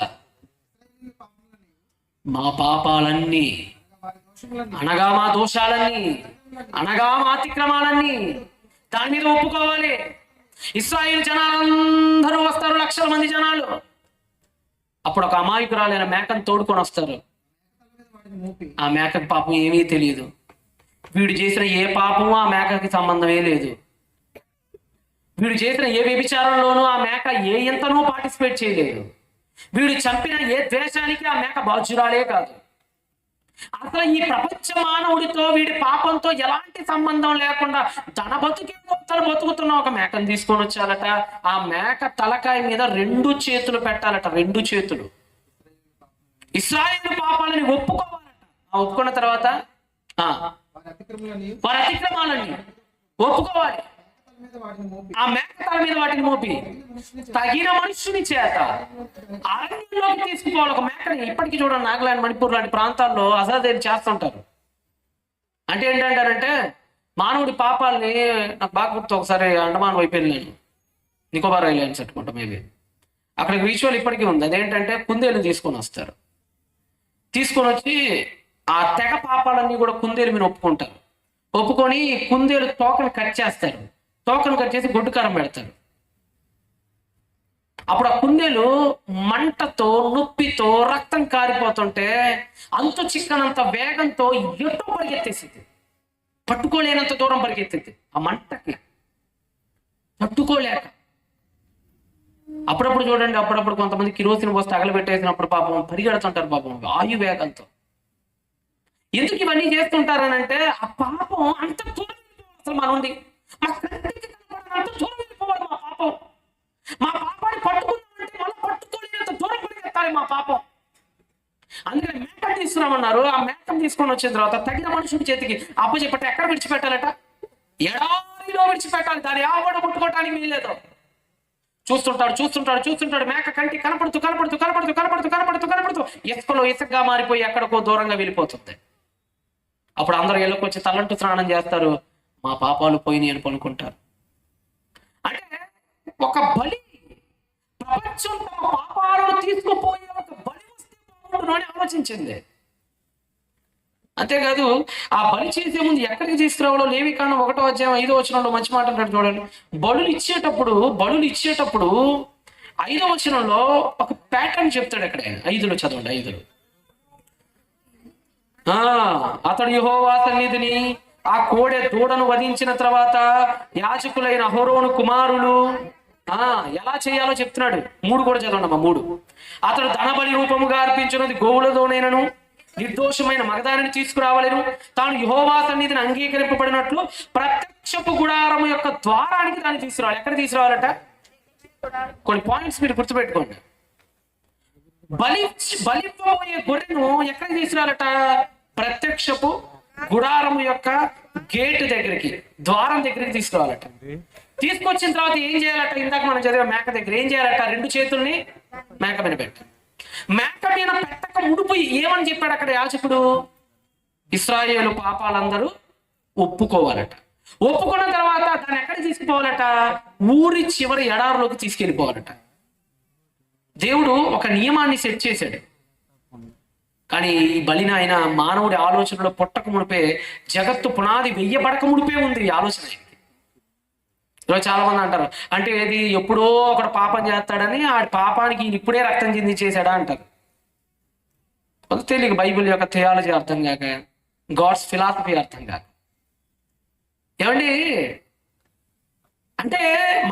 మా పాపాలన్నీ అనగా మా దోషాలన్నీ అనగా మా అతిక్రమాలన్నీ దాని మీద ఒప్పుకోవాలి. ఇశ్రాయేలు జనాలందరూ వస్తారు, లక్షల మంది జనాలు. అప్పుడు ఒక అమాయకురాలైన మేకను తోడుకొని వస్తారు. ఆ మేకకి పాపం ఏమీ తెలియదు. వీడు చేసిన ఏ పాపము ఆ మేకకి సంబంధమే లేదు. వీడు చేసిన ఏ వ్యభిచారంలోనూ ఆ మేక ఏ ఎంతనూ పార్టిసిపేట్ చేయలేదు. వీడు చంపిన ఏ ద్వేషానికి ఆ మేక బాధ్యురాలే కాదు. అసలు ఈ ప్రపంచ మానవుడితో వీడి పాపంతో ఎలాంటి సంబంధం లేకుండా తన బతుకుతున్న ఒక మేకను తీసుకొని వచ్చాలట. ఆ మేక తలకాయ మీద 2 చేతులు పెట్టాలట, 2 చేతులు. ఇశ్రాయేలు పాపాలని ఒప్పుకోవాలట. ఒప్పుకున్న తర్వాత వారి అతిక్రమాలని ఒప్పుకోవాలి. ఆ మేక తల మీద వాటిని మోపి తగిన మనుషుని చేత అరణ్యంలోకి తీసుకుపోవాలి. ఒక మేకని ఇప్పటికీ చూడండి, నాగాలాండ్, మణిపూర్ లాంటి ప్రాంతాల్లో అజాదేలు చేస్తుంటారు. అంటే ఏంటంటారంటే మానవుడి పాపాలని, నాకు బాగా గుర్తు, ఒకసారి అండమాన్ వైపు వెళ్ళాను, నికోబార్ ఐలాండ్స్ అనుకుంటా మేబీ, అక్కడ విజువల్ ఇప్పటికీ ఉంది. అదేంటంటే కుందేలు తీసుకొని వస్తారు. తీసుకొని వచ్చి ఆ తెగ పాపాలన్నీ కూడా కుందేలు మీద ఒప్పుకుంటారు. ఒప్పుకొని కుందేలు తోకను కట్ చేస్తారు. తోకను కట్ చేసి గొడ్డు కారం పెడతారు. అప్పుడు ఆ కుందేలు మంటతో, నొప్పితో, రక్తం కారిపోతుంటే అంతు చిక్కనంత వేగంతో ఎటో పరిగెత్తేసింది. పట్టుకోలేనంత దూరం పరిగెత్తింది. ఆ మంటకి తట్టుకోలేక. అప్పుడప్పుడు చూడండి, అప్పుడప్పుడు కొంతమంది కిరోసిన్ పోసి తగలబెట్టేసినప్పుడు పాపం పరిగెడుతుంటారు పాపం వాయు వేగంతో. ఎందుకు ఇవన్నీ చేస్తుంటారనంటే ఆ పాపం అంత దూరం అసలు మన నుండి మా కంటికి అంత దూరం వెళ్ళిపోవాలి. మా పాపాన్ని పట్టుకుందామంటే మళ్ళీ పట్టుకోలేనంత దూరం పరిగెత్తాలి మా పాపం. అందుకని మేకను తీసుకురామన్నారు. ఆ మేకను తీసుకొని వచ్చిన తర్వాత తగిన మనుషుడి చేతికి అప్పచెప్పట ఎక్కడ విడిచిపెట్టాలట? ఎడారిలో విడిచిపెట్టాలి. దాన్ని ఆవడ ముట్టుకోవటానికి వీల్లేదు. చూస్తుంటాడు. మేక కంటి కనపడుతూ ఇసుకలో ఇసుకగా మారిపోయి ఎక్కడికో దూరంగా వెళ్ళిపోతుంది. అప్పుడు అందరూ ఇళ్ళకొచ్చి తలంటు స్నానం చేస్తారు. మా పాపాలు పోయినాయి అని పనుకుంటారు. అంటే ఒక బలి, ప్రపంచం తమ పాపాలను తీసుకుపోయే ఒక బలి వస్తే బాగుండును అని ఆలోచించింది. అంతేకాదు ఆ బలి చేసే ముందు ఎక్కడికి తీసుకురావాలో లేవికాండం 1వ అధ్యాయం 5వ వచనంలో మంచి మాట అంటాడు చూడండి. బలులు ఇచ్చేటప్పుడు 5వ వచనంలో ఒక ప్యాటర్న్ చెప్తాడు. అక్కడ 5లో చదవండి. 5లో అతడు యెహోవా సన్నిధిని ఆ కోడె దూడను వధించిన తర్వాత యాజకులైన అహరోను కుమారులు ఎలా చేయాలో చెప్తున్నాడు. 3 కూడా చదవండి అమ్మా. 3 అతడు ధనబలి రూపముగా అర్పించినది గోవులతోనైనను నిర్దోషమైన మగదానిని తీసుకురావలేను. తాను యెహోవా సన్నిధిని అంగీకరింపబడినట్లు ప్రత్యక్షపు గుడారము యొక్క ద్వారానికి దాన్ని తీసుకురావాలి. ఎక్కడ తీసుకురావాలట? కొన్ని పాయింట్స్ మీరు గుర్తుపెట్టుకోండి. బలిపోయే గొర్రెను ఎక్కడ తీసుకురావాలట? ప్రత్యక్షపు గుడారము యొక్క గేటు దగ్గరికి, ద్వారం దగ్గరికి తీసుకురావాలట. తీసుకొచ్చిన తర్వాత ఏం చేయాలట? ఇందాక మనం చదివే మేక దగ్గర ఏం చేయాలట? 2 చేతుల్ని మేక మీద పెట్టాలి. మేక మీద పెట్టక ముడుపు ఏమని చెప్పాడు అక్కడ యాజకుడు? ఇశ్రాయేలు పాపాలందరూ ఒప్పుకోవాలట. ఒప్పుకున్న తర్వాత దాన్ని ఎక్కడికి తీసుకుపోవాలట? ఊరి చివరి ఎడారిలోకి తీసుకెళ్ళిపోవాలట. దేవుడు ఒక నియమాన్ని సెట్ చేశాడు. కానీ ఈ బలిన ఆయన మానవుడి ఆలోచనలో పుట్టక ముడిపే, జగత్తు పునాది వెయ్యబడక ముడిపే ఉంది ఈ ఆలోచన. ఈరోజు చాలా మంది అంటారు, అంటే ఏది ఎప్పుడో ఒకడు పాపం చేస్తాడని ఆ పాపానికి ఇప్పుడే రక్తం చెంది చేశాడా అంటారు. తెలియక బైబిల్ యొక్క థియాలజీ అర్థం కాక, గాడ్స్ ఫిలాసఫీ అర్థం కాక. ఏమండి, అంటే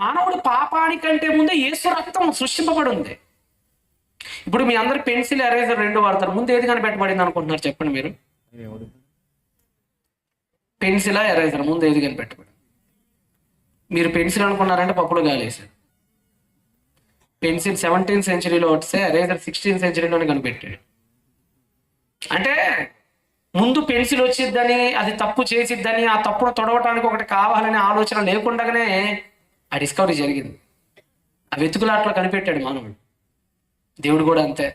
మానవుడు పాపానికంటే ముందే యేసు రక్తం సృష్టింపబడి ఉంది. ఇప్పుడు మీ అందరు పెన్సిల్, ఎరేజర్ 2 వాడతారు. ముందు ఏది కనిపెట్టబడింది అనుకుంటున్నారు చెప్పండి మీరు? పెన్సిలా, ఎరేజర్ ముందు ఏది కనిపెట్టబడింది? మీరు పెన్సిల్ అనుకున్నారంటే పప్పులు గాలేశారు. పెన్సిల్ 17th సెంచరీలో వస్తే ఎరేజర్ 16th సెంచరీలోనే కనిపెట్టాడు. అంటే ముందు పెన్సిల్ వచ్చిద్దని, అది తప్పు చేసిద్దని, ఆ తప్పును తొడవటానికి ఒకటి కావాలనే ఆలోచన లేకుండానే ఆ డిస్కవరీ జరిగింది. ఆ వెతుకులాట్లో కనిపెట్టాడు మానవుడు. దేవుడు కూడా అంతే.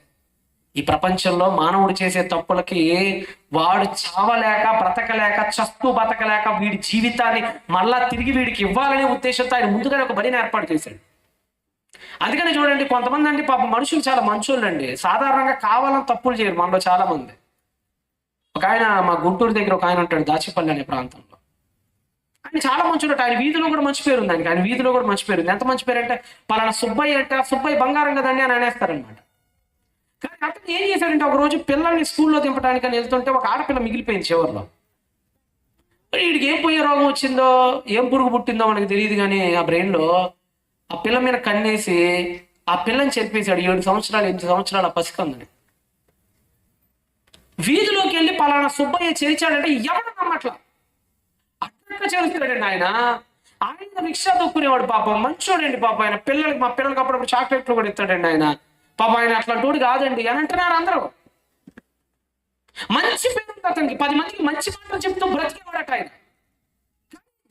ఈ ప్రపంచంలో మానవుడు చేసే తప్పులకి వాడు చావలేక, బ్రతకలేక, చస్తూ బతకలేక వీడి జీవితాన్ని మళ్ళా తిరిగి వీడికి ఇవ్వాలనే ఉద్దేశంతో ఆయన ముందుగానే ఒక బలిని ఏర్పాటు చేశాడు. అందుకని చూడండి, కొంతమంది అండి పాపం మనుషులు చాలా మంచోళ్ళు అండి. సాధారణంగా కావాలని తప్పులు చేయరు మనలో చాలా మంది. ఒక ఆయన మా గుంటూరు దగ్గర ఒక ఆయన ఉంటాడు, దాచిపల్లి అనే ప్రాంతంలో. ఆయన చాలా మంచి ఉంటాడు. ఆయన వీధిలో కూడా మంచి పేరు ఉంది. ఆయన వీధిలో కూడా మంచి పేరు ఉంది. ఎంత మంచి పేరు అంటే, పలానా సుబ్బయ్య అంటే సుబ్బయ్య బంగారం కదండి అని అనేస్తారనమాట. కానీ అతను ఏం చేశాడంటే, ఒక రోజు పిల్లల్ని స్కూల్లో దింపడానికి అని వెళ్తుంటే ఒక ఆడపిల్ల మిగిలిపోయింది చివరిలో. వీడికి ఏం పోయే రోగం వచ్చిందో, ఏం పురుగు పుట్టిందో మనకు తెలియదు. కానీ ఆ బ్రెయిన్లో ఆ పిల్ల మీద కన్నేసి ఆ పిల్లని చెప్పేశాడు. 7 సంవత్సరాలు 8 సంవత్సరాల పసికందని. వీధిలోకి వెళ్ళి పలానా సుబ్బయ్య చేర్చాడంటే ఎవరు నమ్మట్లా. అట్లా చేరుస్తాడండి ఆయన. ఆయన రిక్షా తొక్కునేవాడు పాపం, మంచోడండి పాపం. ఆయన మా పిల్లలకి అప్పుడప్పుడు చాక్లెట్లు కూడా ఇస్తాడండి ఆయన. పాపం ఆయన అట్లాంటి కాదండి అని అంటున్నారు అందరూ. మంచి పేరు అతనికి, 10 మందికి మంచి మాటలు చెప్తూ బ్రతికేవాడట ఆయన.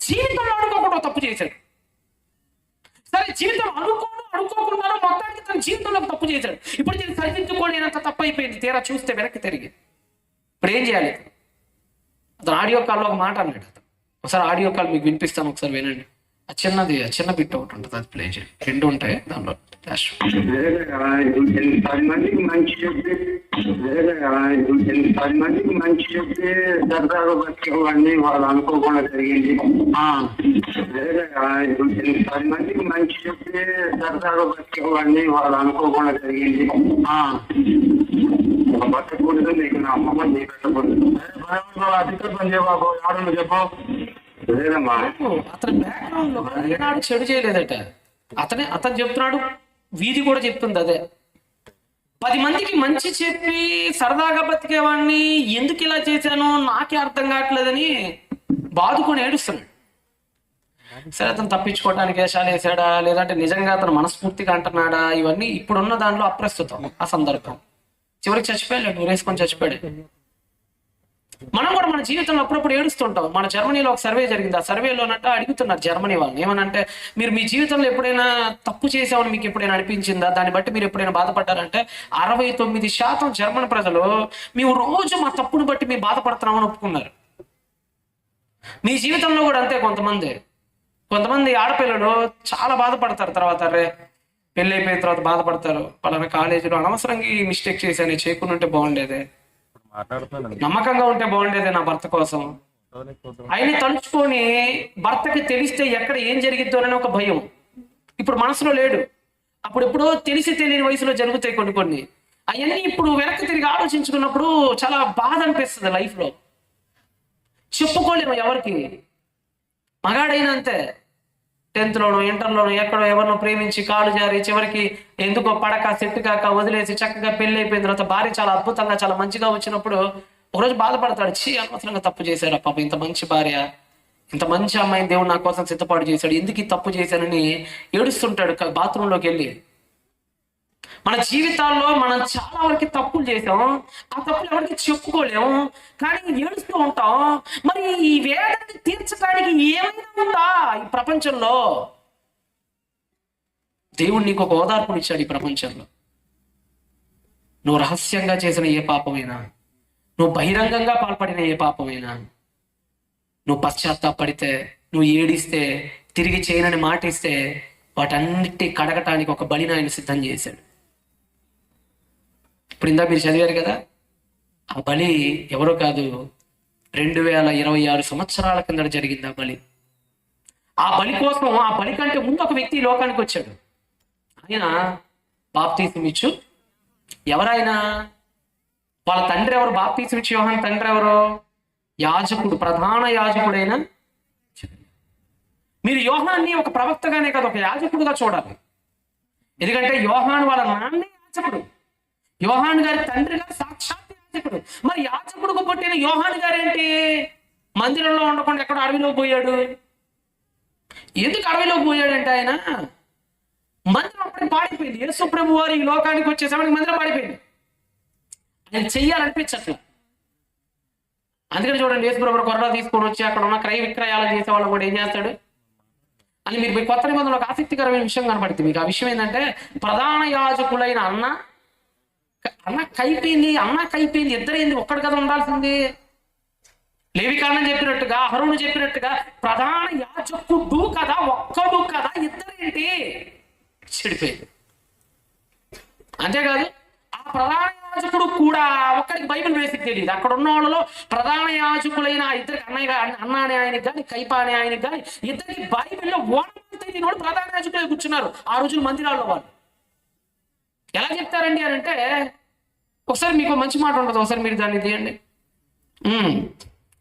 జీవితంలో అనుకోకుండా తప్పు చేశాడు. సరే, జీవితం అనుకోకుండా మొత్తానికి తన జీవితంలో తప్పు చేశాడు. ఇప్పుడు దీన్ని సరిదిద్దుకోలేనంత తప్పు అయిపోయింది. తీరా చూస్తే వెనక్కి తిరిగి ఇప్పుడు ఏం చేయాలి? అతను ఆడియో కాల్లో ఒక మాట అన్నాడు. అతను ఒకసారి ఆడియో కాల్ మీకు వినిపిస్తాను, ఒకసారి వినండి. చిన్న బిట్ ఒకటి ఉంటుంది, అది ప్లే చేయండి. 2 ఉంటాయి దానిలో. పది మందికి మంచి చెప్పి 10 మందికి మంచి చెప్పి సరదాగా బతికేవాడిని, వాళ్ళు అనుకోకుండా జరిగింది. 10 మందికి మంచి చెప్పి సరదాగా బతికేవాడిని, వాళ్ళు అనుకోకుండా జరిగింది. బతకూడదు, నీకు నా అమ్మమ్మ నీ పెట్టకూడదు. అధిక పని చెప్పు, ఆడలు చెప్పు. లేదమ్మా, అతని బ్యాక్గ్రౌండ్ లో ఏనాడు చెడు చేయలేదట. అతను చెప్తున్నాడు, వీధి కూడా చెప్తుంది అదే. 10 మందికి మంచి చెప్పి సరదాగా బతికేవాడిని, ఎందుకు ఇలా చేశాను నాకే అర్థం కావట్లేదని బాదుకొని ఏడుస్తున్నాడు. సరే, అతను తప్పించుకోవడానికి వేషాలు వేసాడా, లేదంటే నిజంగా అతను మనస్ఫూర్తిగా అంటున్నాడా, ఇవన్నీ ఇప్పుడున్న దానిలో అప్రస్తుతం. ఆ సందర్భం చివరికి చచ్చిపోయాడు, ఊరేసుకొని చచ్చిపోయాడు. మనం కూడా మన జీవితంలో అప్పుడప్పుడు ఏడుస్తుంటాం. మన జర్మనీలో ఒక సర్వే జరిగింది. ఆ సర్వేలోనట్ట అడుగుతున్నారు జర్మనీ వాళ్ళని, ఏమనంటే మీరు మీ జీవితంలో ఎప్పుడైనా తప్పు చేసామని మీకు ఎప్పుడైనా అనిపించిందా, దాన్ని బట్టి మీరు ఎప్పుడైనా బాధపడ్డారంటే 69% జర్మన్ ప్రజలు మేము రోజు మా తప్పును బట్టి మేము బాధపడుతున్నామని ఒప్పుకున్నారు. మీ జీవితంలో కూడా అంతే. కొంతమంది ఆడపిల్లలు చాలా బాధపడతారు. తర్వాత పెళ్ళి అయిపోయిన తర్వాత బాధపడతారు, పలానా కాలేజీలో అనవసరంగా ఈ మిస్టేక్ చేశాను, చేయకుండా ఉంటే బాగుండేదే, నమ్మకంగా ఉంటే బాగుండేదే నా భర్త కోసం. ఆయన తలుచుకొని భర్తకి తెలిస్తే ఎక్కడ ఏం జరిగిద్దో ఒక భయం ఇప్పుడు మనసులో లేడు. అప్పుడు ఎప్పుడో తెలిసి తెలియని వయసులో జరుగుతాయి కొన్ని. అవన్నీ ఇప్పుడు వెనక్కి తిరిగి ఆలోచించుకున్నప్పుడు చాలా బాధ అనిపిస్తుంది. లైఫ్ లో చెప్పుకోలేము ఎవరికి. మగాడైనా అంతే, 10th లోనో ఇంటర్లోనో ఎక్కడో ఎవరినో ప్రేమించి కాలు జారి చివరికి ఎందుకో పడక సెట్టు కాక వదిలేసి చక్కగా పెళ్లి అయిపోయిన తర్వాత భార్య చాలా అద్భుతంగా చాలా మంచిగా వచ్చినప్పుడు ఒకరోజు బాధపడతాడు, అనవసరంగా తప్పు చేశాడు, పాప ఇంత మంచి భార్య, ఇంత మంచి అమ్మాయిని దేవుడు నా కోసం సిద్ధపాటు చేశాడు, ఎందుకు ఈ తప్పు చేశానని ఏడుస్తుంటాడు బాత్రూంలోకి వెళ్ళి. మన జీవితాల్లో మనం చాలా వరకు తప్పులు చేసాం, ఆ తప్పులు ఎవరికి చెప్పుకోలేము, కానీ ఏడుస్తూ ఉంటాం. మరి ఈ వేదనని తీర్చడానికి ఏమైనా ఉందా ఈ ప్రపంచంలో? దేవుడు నీకు ఒక ఓదార్పునిచ్చాడు ఈ ప్రపంచంలో. నువ్వు రహస్యంగా చేసిన ఏ పాపమైనా, నువ్వు బహిరంగంగా పాల్పడిన ఏ పాపమైనా, నువ్వు పశ్చాత్తాపడితే, నువ్వు ఏడిస్తే, తిరిగి చేయనని మాటిస్తే వాటన్నిటి కడగటానికి ఒక బలిని ఆయన సిద్ధం చేశాడు. ఇప్పుడు ఇందా మీరు చదివారు కదా, ఆ బలి ఎవరో కాదు, 2026 సంవత్సరాల కిందట జరిగింది ఆ బలి. ఆ బలి కోసం, ఆ బలి కంటే ముందు ఒక వ్యక్తి లోకానికి వచ్చాడు. ఆయన బాప్తీసం ఇచ్చు. ఎవరైనా వాళ్ళ తండ్రి ఎవరు? బాప్తీసం ఇచ్చి యోహాను తండ్రి ఎవరు? యాజకుడు, ప్రధాన యాజకుడైన. మీరు యోహాన్ని ఒక ప్రవక్తగానే కాదు, ఒక యాజకుడుగా చూడాలి. ఎందుకంటే యోహాను వాళ్ళ నాన్నే యాజకుడు, యోహాను గారి తండ్రి గారు సాక్షాత్ యాజకుడు. మరి యాజకుడుకు పుట్టిన యోహాను గారేంటి మందిరంలో ఉండకుండా ఎక్కడ అడవిలో పోయాడు? ఎందుకు అడవిలో పోయాడంటే ఆయన మందిరం అప్పటికి పాడిపోయింది. యేసు ప్రభు వారు ఈ లోకానికి వచ్చేసరికి మందిరం పాడిపోయింది. ఆయన చెయ్యాలనిపించట్లా. అందుకని చూడండి, యేసు ప్రభు కొర్ర తీసుకొని వచ్చి అక్కడ ఉన్న క్రయ విక్రయాలు చేసే వాళ్ళు కూడా ఏం చేస్తాడు అని మీరు కొత్త నిబంధనలో ఒక ఆసక్తికరమైన విషయం కనపడుతుంది మీకు. ఆ విషయం ఏంటంటే, ప్రధాన యాజకులైన అన్న కైపోయింది, ఇద్దరైంది, ఒక్కడి కదా ఉండాల్సింది. లేవికాండం చెప్పినట్టుగా, అహరోను చెప్పినట్టుగా ప్రధాన యాజకుడు కదా, ఒక్కడు కదా, ఇద్దరేంటి? చెడిపోయింది. అంతేకాదు, ఆ ప్రధాన యాజకుడు కూడా ఒక్కడికి బైబిల్ బేసిక్ తెలియదు. అక్కడ ఉన్న వాళ్ళలో ప్రధాన యాజకులైన ఇద్దరికి అన్న అనే ఆయనకి కానీ, కైపా అనే ఆయనకి కానీ, ఇద్దరికి బైబిల్లో వాళ్ళు ప్రధాన యాజకులే కూర్చున్నారు ఆ రోజులు మందిరాల్లో. వాళ్ళు ఎలా చెప్తారండి అని అంటే, ఒకసారి మీకు మంచి మాట ఉంటుంది, ఒకసారి మీరు దాన్ని తీయండి.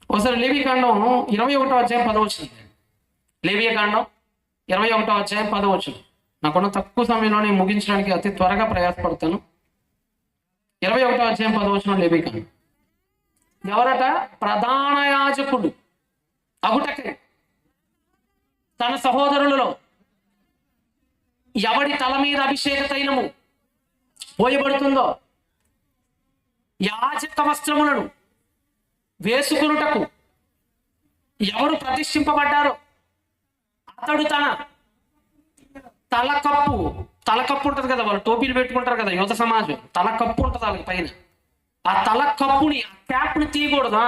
ఒకసారి లేవికాండం 21వ అధ్యాయం 10వ వచనం. లేవికాండం 21వ అధ్యాయం 10వ వచనం. నాకున్న తక్కువ సమయంలోనే ముగించడానికి అతి త్వరగా ప్రయాసపడతాను. 21వ అధ్యాయం 10వ వచనం లేవికాండం. ఎవరట? ప్రధాన యాజకుడు అగుటకై తన సహోదరులలో ఎవడి తల మీద అభిషేక తైలము పోయబడుతుందో, యాజక వస్త్రములను వేసుకునుటకు ఎవరు ప్రతిష్ఠింపబడ్డారో అతడు తన తలకప్పు ఉంటది కదా, వాళ్ళు టోపీలు పెట్టుకుంటారు కదా యువత సమాజం, తలకప్పు ఉంటుంది వాళ్ళకి పైన. ఆ తలకప్పుని, ఆ క్యాప్ని తీయకూడదు.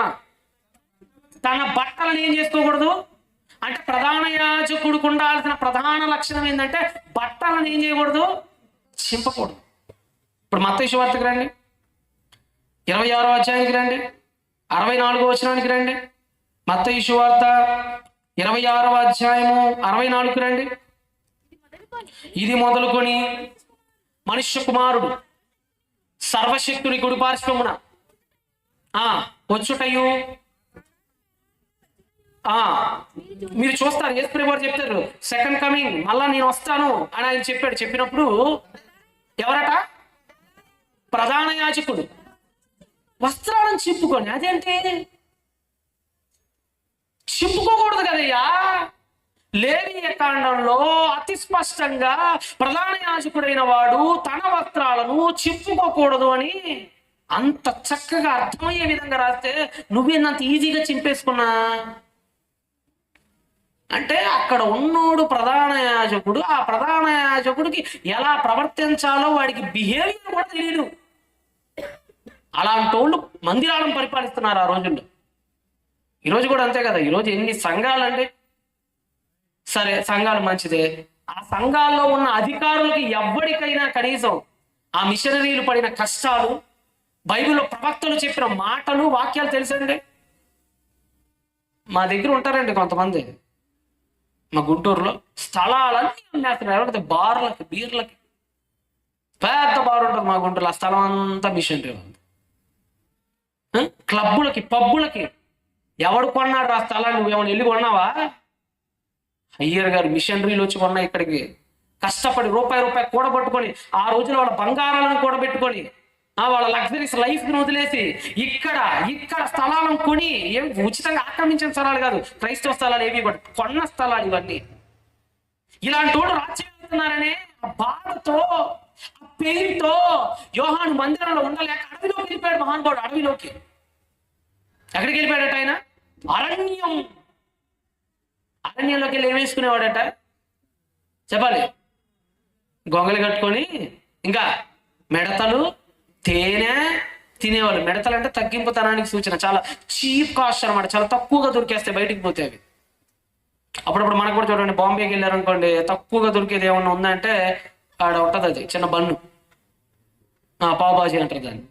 తన బట్టలను ఏం చేసుకోకూడదు, అంటే ప్రధాన యాజకుడికి ఉండాల్సిన ప్రధాన లక్షణం ఏంటంటే బట్టలను ఏం చేయకూడదు, చింపకూడదు. ఇప్పుడు మత్తయి సువార్తకి రండి, 26వ అధ్యాయానికి రండి, 64వ వచనానికి రండి. మత్తయి సువార్త 26వ అధ్యాయము 64కి రండి. ఇది మొదలుకొని మనుష్య కుమారుడు సర్వశక్తుని కుడి పార్శ్వమున వచ్చుటయు మీరు చూస్తారు. యేసు ప్రభువు వారు చెప్తారు సెకండ్ కమింగ్, మళ్ళా నేను వస్తాను అని ఆయన చెప్పాడు. చెప్పినప్పుడు ఎవరట? ప్రధాన యాజకుడు. వస్త్రాలను చింపుకొని, అదేంటి చింపుకోకూడదు కదయ్యా. లేవీయ కాండంలో అతి స్పష్టంగా ప్రధాన యాజకుడైన వాడు తన వస్త్రాలను చింపుకోకూడదు అని అంత చక్కగా అర్థమయ్యే విధంగా రాస్తే నువ్వేంత ఈజీగా చింపేసుకున్నా అంటే అక్కడ ఉన్నోడు ప్రధాన యాజకుడు. ఆ ప్రధాన యాజకుడికి ఎలా ప్రవర్తించాలో వాడికి బిహేవియర్ కూడా తెలియదు. అలాంటి వాళ్ళు మందిరాలను పరిపాలిస్తున్నారు ఆ రోజుల్లో. ఈరోజు కూడా అంతే కదా. ఈరోజు ఎన్ని సంఘాలండి, సరే సంఘాలు మంచిదే, ఆ సంఘాల్లో ఉన్న అధికారులకి ఎవ్వడికైనా కనీసం ఆ మిషనరీలు పడిన కష్టాలు, బైబిల్లో ప్రవక్తలు చెప్పిన మాటలు, వాక్యాలు తెలుసండి. మా దగ్గర ఉంటారండి కొంతమంది, మా గుంటూరులో స్థలాలన్నీ అమ్మేస్తున్నారు. ఎవరైతే బార్లకి, బీర్లకి, పెద్ద బార్ ఉంటుంది మా గుంటూరులో, ఆ స్థలం అంతా మిషనరీ ఉంది. క్లబ్బులకి, పబ్బులకి ఎవడు కొన్నాడు ఆ స్థలాన్ని? నువ్వేమైనా వెళ్ళి కొన్నావా? అయ్యర్ గారు మిషనరీలు వచ్చి కొన్నా ఇక్కడికి కష్టపడి రూపాయి కూడబట్టుకొని, ఆ రోజున వాళ్ళ బంగారాలను కూడబెట్టుకొని, వాళ్ళ లగ్జరీస్ లైఫ్ ని వదిలేసి ఇక్కడ స్థలాలను కొని, ఏమి ఉచితంగా ఆక్రమించిన స్థలాలు కాదు, క్రైస్తవ స్థలాలు ఏవి కూడా కొన్న స్థలాలు ఇవన్నీ. ఇలాంటి వాడు రాజ్యం వెళ్తున్నారనే ఆ బాధతో, ఆ పెయిన్తో యోహాను మందిరంలో ఉండలేక అడవిలోకి వెళ్ళిపోయాడు. మహానుభావుడు అడవిలోకి. ఎక్కడికి వెళ్ళిపోయాడట ఆయన? అరణ్యంలోకి వెళ్ళి ఏమేసుకునేవాడట చెప్పాలి? గొంగలి కట్టుకొని, ఇంకా మెడతలు, తేనె తినేవాళ్ళు. మెడతలు అంటే తగ్గింపుతనానికి సూచన. చాలా చీప్ కాస్ట్ అనమాట, చాలా తక్కువగా దొరికేస్తాయి బయటికి పోతే అవి. అప్పుడప్పుడు మనకు కూడా చూడండి, బాంబేకి వెళ్ళారనుకోండి, తక్కువగా దొరికేది ఏమన్నా ఉందంటే ఆడ ఉంటుంది, అది చిన్న బన్ను, పావుబాజీ అంటారు దాన్ని.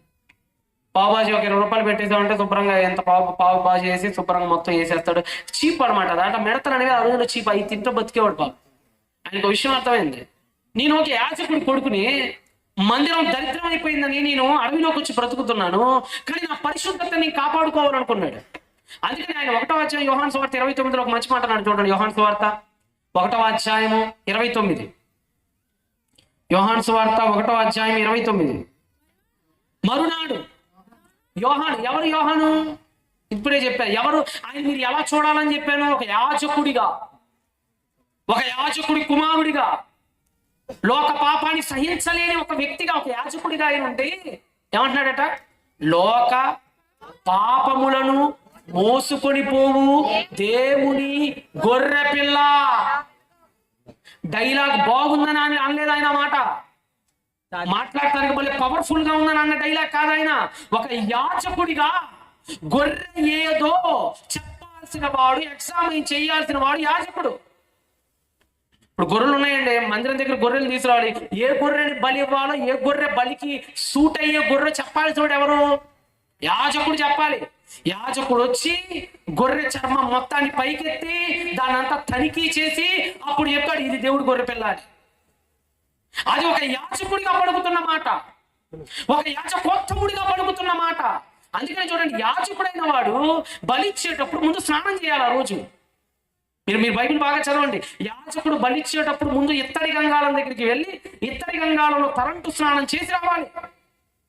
పావుబాజీ ఒక 20 రూపాయలు పెట్టేసామంటే శుభ్రంగా ఎంత పావు బాజీ వేసి శుభ్రంగా మొత్తం వేసేస్తాడు. చీప్ అనమాట. దాంట్లో మెడతలు అనేవి ఆ రోజుల్లో చీప్. అవి తింటూ బతికేవాడు పాపం. ఆయనకు విషయం అర్థమైంది. నేను ఒక యాజకుడి కొడుకుని, మందిరం దరిద్రం అయిపోయిందని నేను అడవిలోకి వచ్చి బ్రతుకుతున్నాను, కానీ నా పరిశుద్ధతని కాపాడుకోవాలనుకున్నాడు. అందుకని ఆయన 1వ అధ్యాయం యోహాను సువార్త 29లో ఒక మంచి మాట అన్నాడు చూడండి. యోహాను సువార్త 1వ అధ్యాయము 29. యోహాను సువార్త 1వ అధ్యాయం 29. మరునాడు యోహాను, ఎవరు యోహాను? ఇప్పుడే చెప్పాను ఎవరు ఆయన. మీరు ఎలా చూడాలని చెప్పాను? ఒక యాజకుడిగా, ఒక యాజకుడి కుమారుడిగా, లోక పాపాన్ని సహించలేని ఒక వ్యక్తిగా, ఒక యాజకుడిగా ఆయన ఉంటే ఏమంటున్నాడట? లోక పాపములను మోసుకొని పోవు దేవుని గొర్రె పిల్ల. డైలాగ్ బాగుందని అనలేదు ఆయన. మాట మాట్లాడటానికి మళ్ళీ పవర్ఫుల్ గా ఉందని అన్న డైలాగ్ కాదు ఆయన. ఒక యాజకుడిగా గొర్రె ఏదో చెప్పాల్సిన వాడు, ఎగ్జామిన్ చేయాల్సిన వాడు యాజకుడు. ఇప్పుడు గొర్రెలు ఉన్నాయండి మందిరం దగ్గర, గొర్రెలు తీసుకురావాలి. ఏ గొర్రెని బలి ఇవ్వాలో, ఏ గొర్రె బలికి సూట్ అయ్యే గొర్రె చెప్పాల్సిన వాడు ఎవరు? యాజకుడు చెప్పాలి. యాజకుడు వచ్చి గొర్రె చర్మం మొత్తాన్ని పైకెత్తి దాన్ని అంతా తనిఖీ చేసి అప్పుడు చెప్పాడు ఇది దేవుడి గొర్రె పిల్ల అని. అది ఒక యాజకుడిగా పలుకుతున్న మాట, ఒక యాజకోత్తముడిగా పలుకుతున్న మాట. అందుకని చూడండి, యాజకుడైన వాడు బలిచ్చేటప్పుడు ముందు స్నానం చేయాలి. ఆ రోజు మీరు బైబిల్ బాగా చదవండి. యాజకుడు బలిచ్చేటప్పుడు ముందు ఇత్తడి గంగాళం దగ్గరికి వెళ్ళి ఇత్తడి గంగాళంలో తలంటు స్నానం చేసి రావాలి.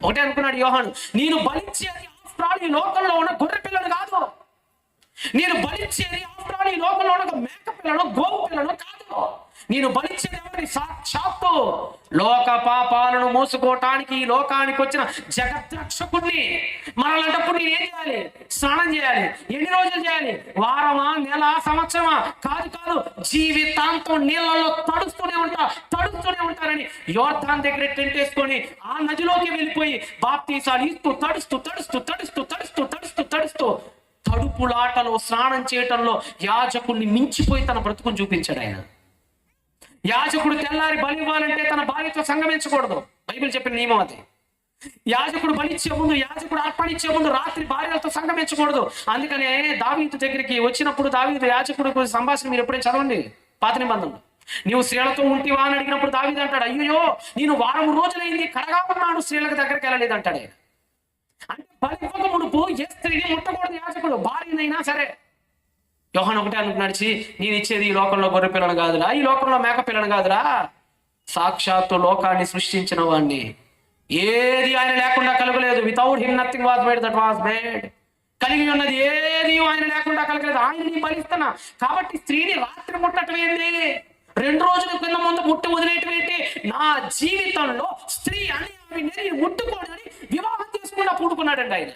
ఒకటే అనుకున్నాడు యోహాను, నేను బలిచ్చేది ఆఫ్టర్ ఆల్ ఈ లోకంలో ఉన్న గొర్రె పిల్లలు కాదు, నేను బలిచ్చేది ఆఫ్టర్ ఆల్ ఈ లోకంలో ఉన్న మేక పిల్లలు, గోవు పిల్లలు కాదు. నేను బలిచ్చేది ఎవరిని? సాక్షాత్తు లోక పాపాలను మోసుకోవటానికి ఈ లోకానికి వచ్చిన జగద్రక్షకుడిని. మనలాంటప్పుడు నేను ఏం చేయాలి? స్నానం చేయాలి. ఎన్ని రోజులు చేయాలి? వారమా, నెల, సంవత్సరమా? కాదు, జీవితాంతం నీళ్ళలో తడుస్తూనే ఉంటారని యోర్దాను దగ్గర టెంట్ వేసుకొని ఆ నదిలోకి వెళ్ళిపోయి బాప్తీసాలు ఇస్తూ తడుస్తూ తడుపులాటలో స్నానం చేయటంలో యాజకుడిని మించిపోయి తన బ్రతుకుని చూపించాడు ఆయన. యాజకుడు తెల్లారి బలి ఇవ్వాలంటే తన భార్యతో సంగమించకూడదు, బైబిల్ చెప్పిన నియమం అది. యాజకుడు బలిచ్చే ముందు, యాజకుడు అర్పణిచ్చే ముందు రాత్రి భార్యలతో సంగమించకూడదు. అందుకనే దావీదు దగ్గరికి వచ్చినప్పుడు దావీదు యాజకుడు సంభాషణ మీరు ఎప్పుడైనా చదవండి పాత నిబంధనలు. నీవు స్త్రీలతో ఉంటివా అని అడిగినప్పుడు దావీదు అంటాడు, అయ్యో నేను 4 రోజులైంది కడగా ఉన్నాడు, స్త్రీలకు దగ్గరికి వెళ్ళలేదు అంటాడు ఆయన. అంటే బలి ఇవ్వక మునుపు ఏ స్త్రీని ముట్టకూడదు యాజకుడు, భార్యనైనా సరే. యోహాను 1 నడిచి, నేను ఇచ్చేది ఈ లోకంలో గొర్రె పిల్లను కాదురా, ఈ లోకంలో మేక పిల్లను కాదురా, సాక్షాత్తు లోకాన్ని సృష్టించిన వాడిని, ఏది ఆయన లేకుండా కలగలేదు. Without him nothing was made that was made. కలిగి ఉన్నది ఏది ఆయన లేకుండా కలగలేదు, ఆయనని బలిస్తున్నా. కాబట్టి స్త్రీని రాత్రి ముట్టడం ఏంటి, 2 రోజుల కింద ముందు ముట్టి వదిలేయటం ఏంటి? నా జీవితంలో స్త్రీ అని నేను ముట్టుకోడని వివాహం చేసుకుండా పూడుకున్నాడండి ఆయన.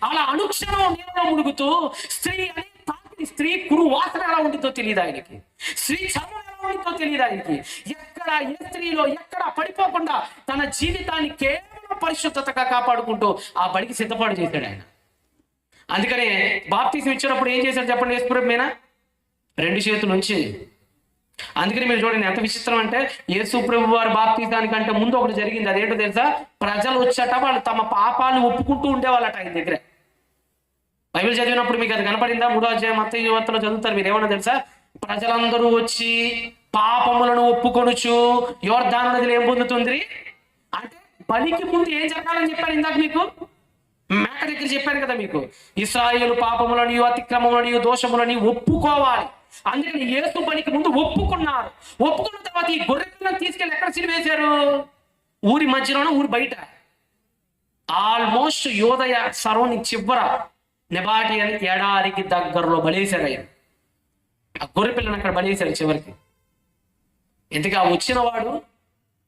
అలా అనుక్షణం నీళ్ళలో మునుగుతూ స్త్రీ అని తాకిని, స్త్రీ కురు వాసన ఎలా ఉంటుందో తెలియదు ఆయనకి, స్త్రీ చర్మం ఎలా ఉంటుందో తెలియదు ఆయనకి. ఎక్కడ ఏ స్త్రీలో ఎక్కడ పడిపోకుండా తన జీవితాన్ని కేవలం పరిశుద్ధతగా కాపాడుకుంటూ ఆ బడికి సిద్ధపాటు చేశాడు ఆయన. అందుకనే బాప్తీసం ఇచ్చినప్పుడు ఏం చేశాడు చెప్పండి యేసుప్రభు మీద? 2 చేతులు ఉంచి. అందుకని మీరు చూడండి ఎంత విచిత్రం అంటే, యేసుప్రభు వారి బాప్తీసానికంటే ముందు ఒకటి జరిగింది. అదేంటో తెలుసా? ప్రజలు వచ్చాట, వాళ్ళు తమ పాపాలను ఒప్పుకుంటూ ఉండేవాళ్ళట ఆయన దగ్గర. బైబిల్ చదివినప్పుడు మీకు అది కనపడిందా? 3వ అధ్యాయం మత్తయి సువార్తలో చదువుతారు. మీరు ఏమన్నా తెలుసా? ప్రజలందరూ వచ్చి పాపములను ఒప్పుకొనుచు యోర్దాను నదిలో ఏం పొందుతుంది అంటే, బలికి ముందు ఏం జరగాలని చెప్పారు ఇందాక మీకు? మేక దగ్గర చెప్పాను కదా మీకు, ఇశ్రాయేలు పాపములని, అతిక్రమములని, దోషములని ఒప్పుకోవాలి. అందుకని యేసు బలికి ముందు ఒప్పుకున్నారు. ఒప్పుకున్న తర్వాత ఈ గొర్రె పిల్లను తీసుకెళ్ళి ఎక్కడ సిలివేశారు? ఊరి మధ్యలోనూ, ఊరి బయట, ఆల్మోస్ట్ యోదయ సరౌండింగ్ చివర నెబాటి అని ఎడారికి దగ్గరలో బలేశారు ఆయన. ఆ గొర్రె పిల్లని అక్కడ బలేశారు చివరికి. ఎందుకు ఆ వచ్చిన వాడు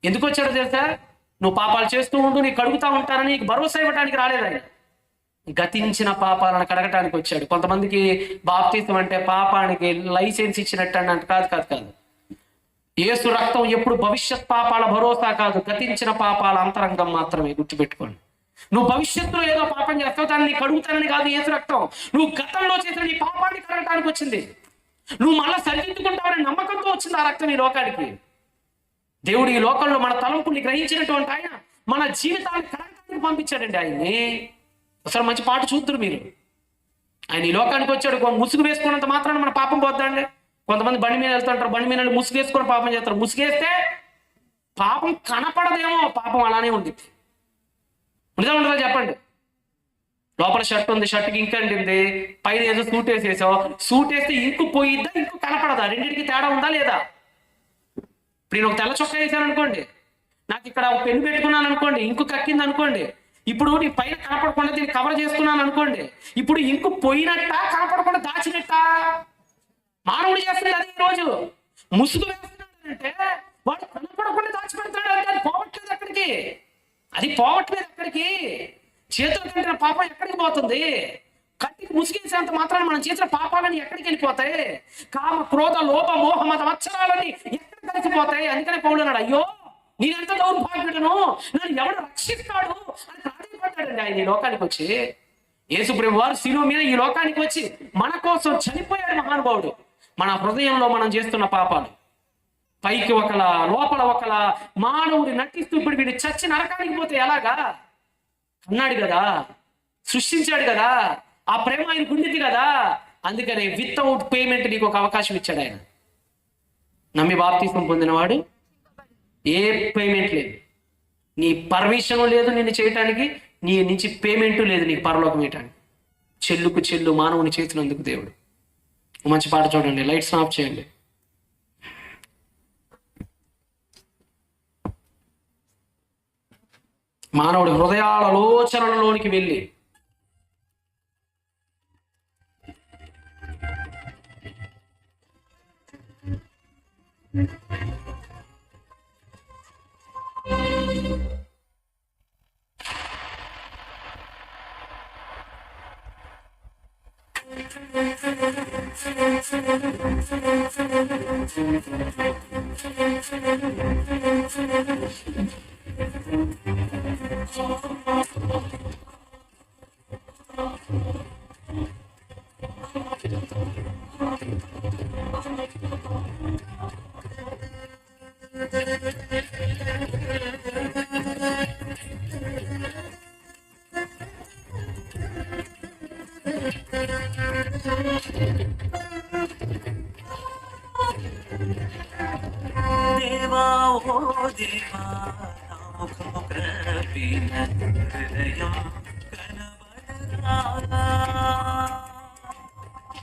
ఎందుకు వచ్చాడో తెలుసా? నువ్వు పాపాలు చేస్తూ ఉంటూ నీకు కడుగుతా ఉంటానని నీకు భరోసా ఇవ్వడానికి రాలేదు ఆయన. గతించిన పాపాలను కడగటానికి వచ్చాడు. కొంతమందికి బాప్తీసం అంటే పాపానికి లైసెన్స్ ఇచ్చినట్టు అంటే కాదు. యేసు రక్తం ఎప్పుడు భవిష్యత్ పాపాల భరోసా కాదు, గతించిన పాపాల అంతరంగం మాత్రమే. గుర్తుపెట్టుకోండి. నువ్వు భవిష్యత్తులో ఏదో పాపం చేస్తావు, దాన్ని నీకు కడుగుతానని కాదు యేసు రక్తం. నువ్వు గతంలో చేసిన నీ పాపాన్ని కడగటానికి వచ్చింది. నువ్వు మళ్ళా సరిదిద్దుకుంటావని నమ్మకంతో వచ్చింది ఆ రక్తం ఈ లోకానికి. దేవుడు ఈ లోకంలో మన తలంపుల్ని గ్రహించినటువంటి ఆయన మన జీవితాన్ని కడగటానికి పంపించాడండి ఆయన్ని. అసలు మంచి పాట చూద్దరు మీరు. ఆయన ఈ లోకానికి వచ్చాడు, ముసుగు వేసుకున్నంత మాత్రాన మన పాపం పోద్దండి. కొంతమంది బండి మీద వెళ్తుంటారు, బండి మీద ముసుగు వేసుకొని పాపం చేస్తారు. ముసుగేస్తే పాపం కనపడదేమో, పాపం అలానే ఉంది. ఉండదా చెప్పండి? లోపల షర్ట్ ఉంది, షర్ట్కి ఇంక్ అంటింది, పైన ఏదో సూట్ వేసేసావు, సూట్ వేస్తే ఇంకు పోయిద్దా, ఇంకు కనపడదా? రెండింటికి తేడా ఉందా లేదా? ఇప్పుడు నేను ఒక తెల్ల చొక్కా వేసాను అనుకోండి, నాకు ఇక్కడ ఒక పెన్ను పెట్టుకున్నాను అనుకోండి, ఇంకు కక్కింది అనుకోండి, ఇప్పుడు నీ పైన కనపడకుండా దీన్ని కవర్ చేసుకున్నాను అనుకోండి, ఇప్పుడు ఇంకు పోయినట్ట కనపడకుండా దాచినట్ట? మానవుడు చేస్తున్నాడు అది. ఈరోజు ముసుగు వేస్తున్నాడు అంటే వాడు కనపడకుండా దాచిపెడతాడు అంటే అది పోవట్లేదు ఎక్కడికి, అది పోవట్లేదు ఎక్కడికి. చేతులు కంటే పాపం ఎక్కడికి పోతుంది? కట్టికి ముసుగేసేంత మాత్రాన్ని మనం చేసిన పాపాలని ఎక్కడికి వెళ్ళిపోతాయి? కామ, క్రోధ, లోభ, మోహ, మత మత్సరాలని ఎక్కడ కలిసిపోతాయి? అందుకనే పౌలు అన్నాడు, అయ్యో నేనెంత దౌర్భాగ్యుడను, నన్ను ఎవడు రక్షిస్తాడు అని ప్రాధాన్యపడ్డాడండి ఆయన ఈ లోకానికి వచ్చి. యేసుప్రభు వారు శిలువ మీద ఈ లోకానికి వచ్చి మన కోసం చనిపోయాడు మహానుభావుడు. మన హృదయంలో మనం చేస్తున్న పాపాలు పైకి ఒకలా లోపల ఒకలా మానవుడు నటిస్తూ ఇప్పుడు వీడు చచ్చి నరకానికి పోతే ఎలాగా? అన్నాడు కదా, సృష్టించాడు కదా, ఆ ప్రేమ ఆయన గుండిది కదా. అందుకనే వితౌట్ పేమెంట్ నీకు ఒక అవకాశం ఇచ్చాడు ఆయన. నమ్మి బాప్తీసం పొందినవాడు ఏ పేమెంట్ లేదు, నీ పర్మిషన్ లేదు నిన్ను చేయటానికి, నీ నుంచి పేమెంట్ లేదు నీకు పరలోకం వేయటానికి. చెల్లుకు చెల్లు మానవుని చేసినందుకు దేవుడు. మంచి పాట చూడండి, లైట్స్ ఆఫ్ చేయండి. మానవుడి హృదయాల ఆలోచనలలోనికి వెళ్ళి ఓ దేవా నా ముఖము కప్పిన హృదయం కనబడదా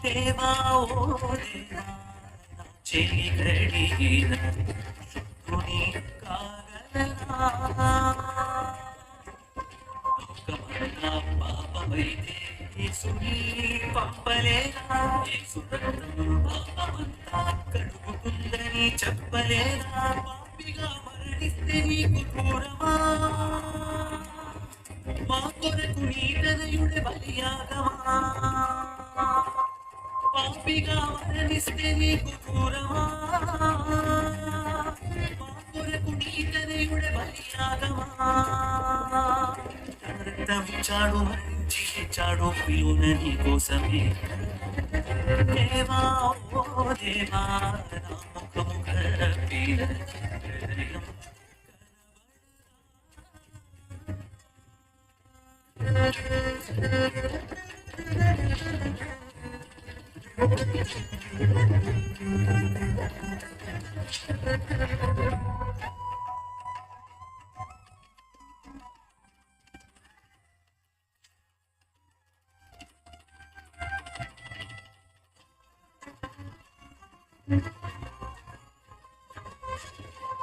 దేవా ఓ దేవా నా చెయ్యి కడిగిన శుద్ధుని కాగలనా లోకమంతా పాపమైతే యేసుని పంపలేదా యేసు రక్తం పాపమంతా కడుగుతుందని చెప్పలేదా పాపిగా మరణిస్తే నీకు దూరమా మా కొరకు నీ హృదయుడే బలియాగమా పాపిగా మరణిస్తే నీకు దూరమా మా కొరకు నీ హృదయుడే బలియాగమా రక్తమిచ్చాడు మరించి ఇచ్చాడు పిలున నీ కోసమే దేవా ఓ దేవా నా ముఖము కప్పిన హృదయం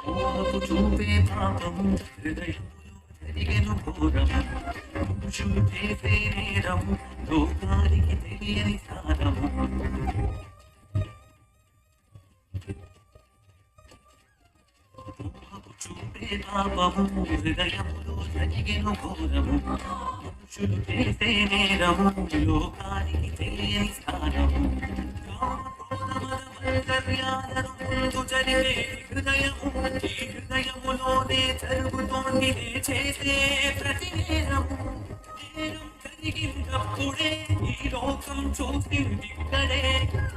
మోహపు చూపే పాపము హృదయములో జరిగెను ఘోరము మనుషులు చేసే నేరము లోకానికి తెలియని సారము మోహపు చూపే పాపము హృదయములో జరిగెను ఘోరము మనుషులు చేసే నేరము లోకానికి తెలియని సారము ముందు జరిగే హృదయము ఈ హృదయములోనే జరుగుతోంది చేసే ప్రతి నేరము నేరం కలిగినప్పుడే ఈ లోకం చూసింది ఇక్కడే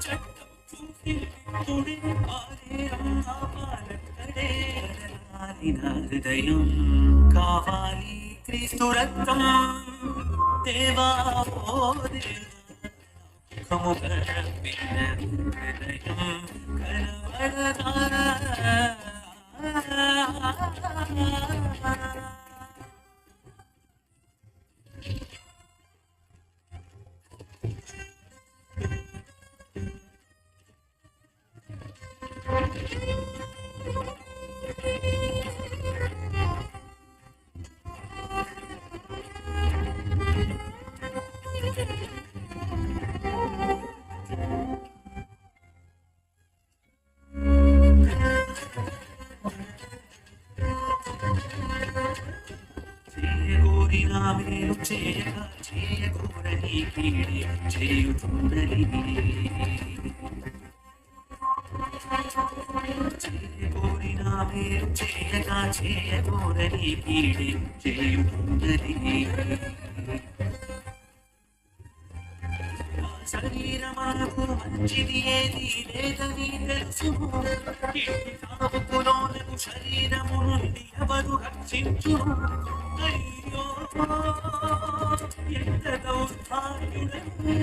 చట్టం చూసింది ఇప్పుడే ఆ నేరం ఆపాలక్కడే కాలిన హృదయం కావాలి క్రీస్తు రక్తం దేవా ఓ దేవా ముఖము కప్పిన హృదయం కనబడదా చేయగోరిన మేలు చేయగా చేయగోరని కీడి చేయుచున్నది చేయగోరిన మేలు చేయగా చేయగోరని కీడి చేయుచున్నది శరీరమునకు మంచిది ఏది లేదని తెలుసును ఇంటి కాపుకులోనకు శరీరము నుండి ఎవరు రక్షించును అయ్యో ఎంత దౌర్భాగ్యుడను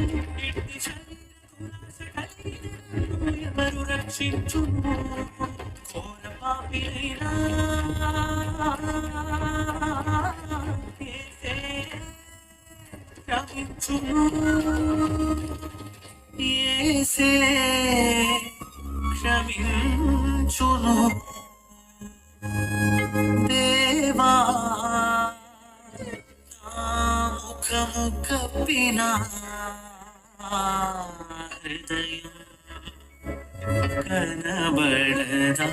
ఇంటి శరీరమునాశ కలిగినను ఎవరు రక్షించును ఘోర పాపినైనా క్షమించును యేసే క్షమించును దేవా నా ముఖము కప్పిన హృదయం కనబడదా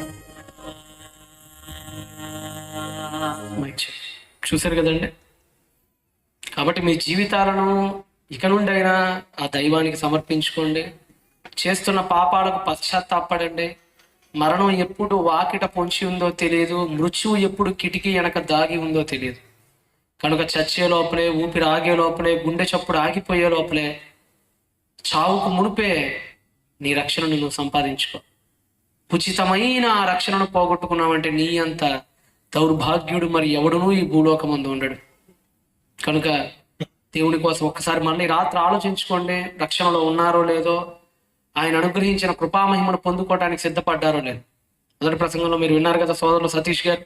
చూశారు కదండి. కాబట్టి మీ జీవితాలను ఇక నుండి అయినా ఆ దైవానికి సమర్పించుకోండి. చేస్తున్న పాపాలకు పశ్చాత్తాపడండి. మరణం ఎప్పుడు వాకిట పొంచి ఉందో తెలియదు, మృత్యువు ఎప్పుడు కిటికీ వెనక దాగి ఉందో తెలియదు. కనుక చచ్చే లోపలే, ఊపిరి ఆగే లోపలే, గుండె చప్పుడు ఆగిపోయే లోపలే, చావుకు మునిపే నీ రక్షణను నువ్వు సంపాదించుకో. ఉచితమైన ఆ రక్షణను పోగొట్టుకున్నావంటే నీ అంత దౌర్భాగ్యుడు మరి ఎవడునూ ఈ భూలోకమందు ఉండడు. కనుక దేవుని కోసం ఒక్కసారి మళ్ళీ రాత్రి ఆలోచించుకోండి. రక్షణలో ఉన్నారో లేదో, ఆయన అనుగ్రహించిన కృపామహిమను పొందుకోవడానికి సిద్ధపడ్డారో లేదు. మొదటి ప్రసంగంలో మీరు విన్నారు కదా సోదరులు సతీష్ గారు,